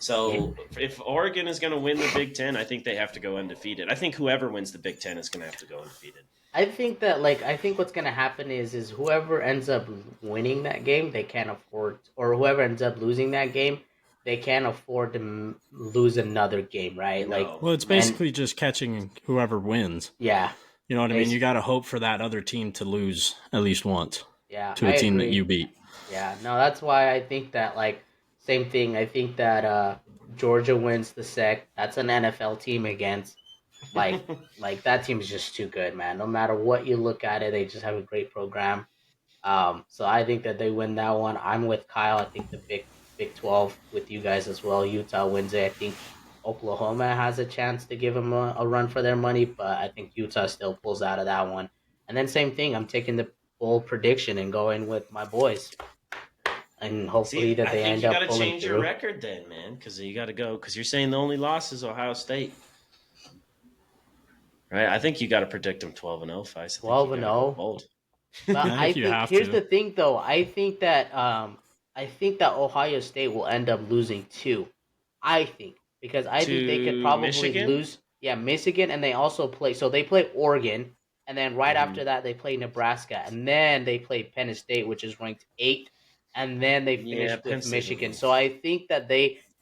So if Oregon is going to win the Big Ten, I think they have to go undefeated. I think whoever wins the Big Ten is going to have to go undefeated. I think that I think what's gonna happen is whoever ends up winning that game, they can't afford, or whoever ends up losing that game, they can't afford to lose another game, right? No. Well, it's basically just catching whoever wins. Yeah, You know what I mean? You got to hope for that other team to lose at least once yeah, to a I team agree. that you beat. Yeah, no, that's why I think that same thing. I think that Georgia wins the SEC. That's an NFL team against like that team is just too good, man. No matter what you look at it, they just have a great program. So I think that they win that one. I'm with Kyle. I think the Big 12 with you guys as well. Utah wins it. I think Oklahoma has a chance to give them a run for their money, but I think Utah still pulls out of that one. And then same thing. I'm taking the bold prediction and going with my boys, and hopefully See, that I they think end you up got to pulling change your through. record then, man, because you got to go because you're saying the only loss is Ohio State. Right, I think you got to predict them 12-0, Feist. 12-0. Bold. But I I think you think have here's to. the thing, though. I think that Ohio State will end up losing two. I think because I think they could To probably Michigan? lose. Yeah, Michigan, and they also play. So they play Oregon, and then right Mhm. after that they play Nebraska, and then they play Penn State, which is ranked 8th, and then they finish Yeah, Penn with State Michigan. will. So I think that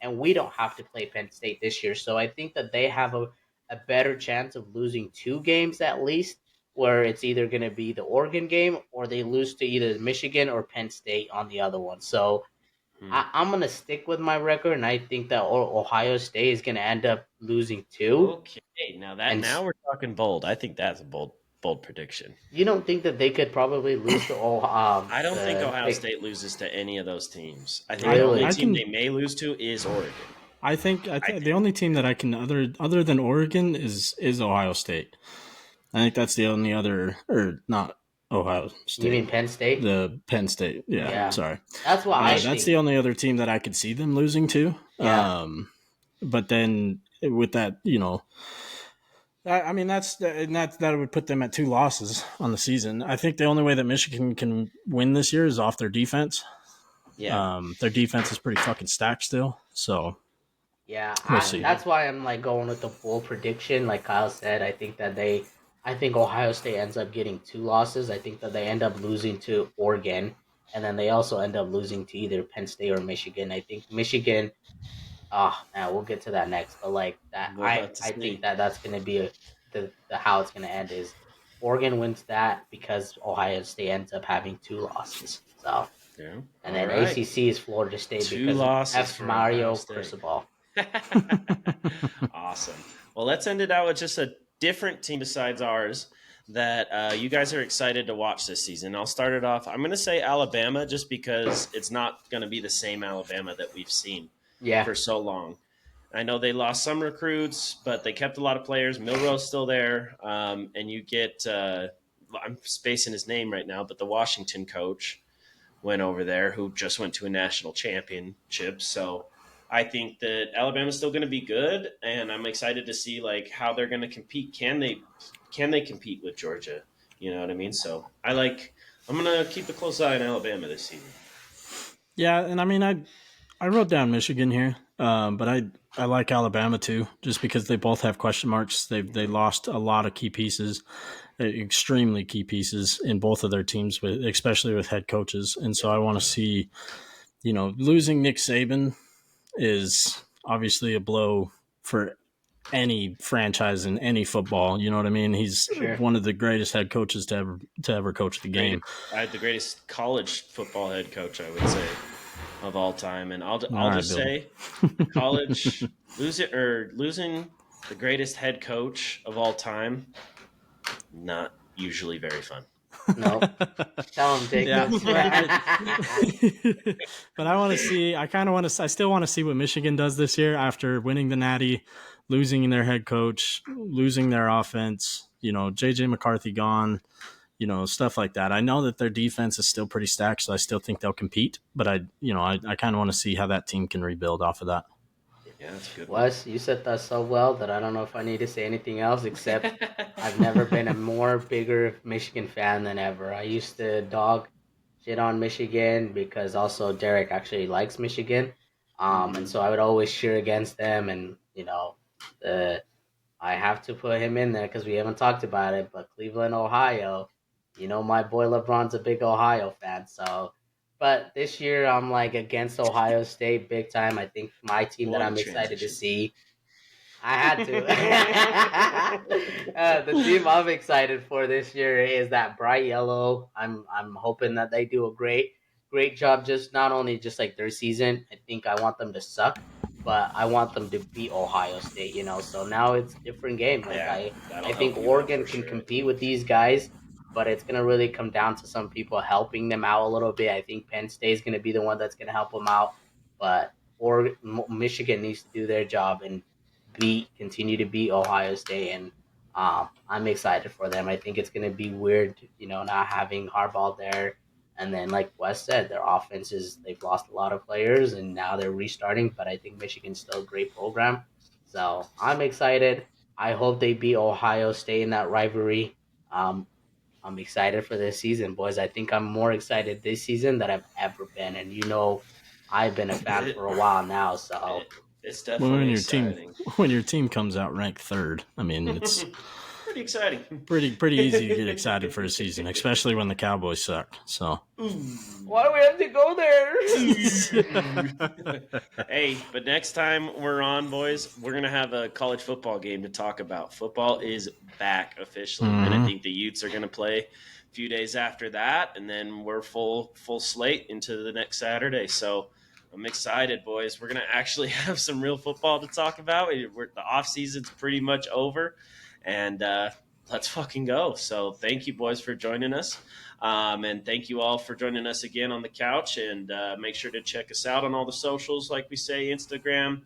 we don't have to play Penn State this year. So I think that they have a better chance of losing two games at least, where it's either going to be the Oregon game or they lose to either Michigan or Penn State on the other one. So I'm going to stick with my record, and I think that Ohio State is going to end up losing two. Okay, now And we're talking bold. I think that's a bold prediction. you don't think that they could probably lose to I don't think Ohio Big- State loses to any of those teams. I think Really? the only I team can- they may lose to is Oregon. I think the only team that I can other than Oregon is Ohio State. I think that's the only other, or not Ohio State. You mean Penn State? The Penn State? Yeah, Yeah. sorry. That's what I think. That's the only other team that I could see them losing to. Yeah. But then with that, I mean that would put them at 2 losses on the season. I think the only way that Michigan can win this year is off their defense. Yeah. Their defense is pretty fucking stacked still. So Yeah, We'll see. that's why I'm going with the full prediction. Like Kyle said, I think Ohio State ends up getting 2 losses. I think that they end up losing to Oregon, and then they also end up losing to either Penn State or Michigan. I think Michigan. Man, we'll get to that next. But that, We'll have to I see. think that's going to be the how it's going to end is Oregon wins that because Ohio State ends up having 2 losses. So Yeah. and then All right. ACC is Florida State 2 because losses of F. for Mario Ohio State. Cristobal. Awesome. Well, let's end it out with just a different team besides ours that you guys are excited to watch this season. I'll start it off. I'm going to say Alabama just because it's not going to be the same Alabama that we've seen Yeah. for so long. I know they lost some recruits, but they kept a lot of players. Milroe's still there. And you get, I'm spacing his name right now, but the Washington coach went over there who just went to a national championship. So I think that Alabama's still going to be good, and I'm excited to see how they're going to compete. Can they compete with Georgia? You know what I mean? So I'm going to keep a close eye on Alabama this season. yeah, and I mean I wrote down Michigan here, but I like Alabama too, just because they both have question marks. They lost a lot of key pieces, extremely key pieces in both of their teams, especially with head coaches. And so I want to see, losing Nick Saban is obviously a blow for any franchise in any football. You know what I mean? He's one of the greatest head coaches to ever coach the game. The greatest college football head coach, I would say, of all time. And I'll just say, college losing the greatest head coach of all time, not usually very fun. No, tell him, Dick. Yeah. But I still want to see what Michigan does this year after winning the Natty, losing their head coach, losing their offense, JJ McCarthy gone, stuff like that. I know that their defense is still pretty stacked, so I still think they'll compete, but I kind of want to see how that team can rebuild off of that. Yeah, that's good. Wes, you said that so well that I don't know if I need to say anything else except I've never been a more bigger Michigan fan than ever. I used to dog shit on Michigan because also Derek actually likes Michigan. And so I would always cheer against them, and I have to put him in there because we haven't talked about it, but Cleveland, Ohio, my boy LeBron's a big Ohio fan, so. But this year, I'm against Ohio State big time. I think my team that I'm excited to see. I had to. The team I'm excited for this year is that bright yellow. I'm hoping that they do a great job. Just not only just their season. I think I want them to suck, but I want them to beat Ohio State. So now it's a different game. I think Oregon can compete with these guys. But it's going to really come down to some people helping them out a little bit. I think Penn State is going to be the one that's going to help them out. But Michigan needs to do their job and continue to beat Ohio State. And I'm excited for them. I think it's going to be weird, not having Harbaugh there. And then, like Wes said, their they've lost a lot of players, and now they're restarting. But I think Michigan's still a great program. So I'm excited. I hope they beat Ohio State in that rivalry. I'm excited for this season, boys. I think I'm more excited this season than I've ever been. And I've been a fan for a while now, so it's definitely exciting. When your team comes out ranked third, I mean, it's pretty exciting. Pretty easy to get excited for a season, especially when the Cowboys suck. So why do we have to go there? Hey, but next time we're on, boys, we're gonna have a college football game to talk about. Football is back officially, and I think the Utes are gonna play a few days after that, and then we're full slate into the next Saturday. So I'm excited, boys. We're gonna actually have some real football to talk about. The off season's pretty much over. And let's fucking go. So thank you, boys, for joining us. And thank you all for joining us again on the couch. And make sure to check us out on all the socials, like we say, Instagram,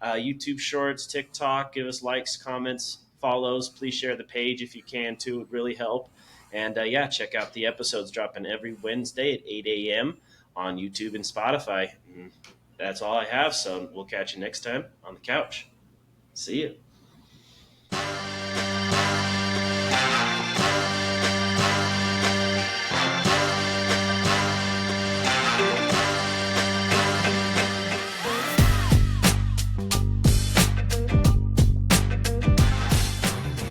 YouTube Shorts, TikTok. Give us likes, comments, follows. Please share the page if you can, too. It would really help. And, check out the episodes dropping every Wednesday at 8 a.m. on YouTube and Spotify. And that's all I have. So we'll catch you next time on the couch. See you.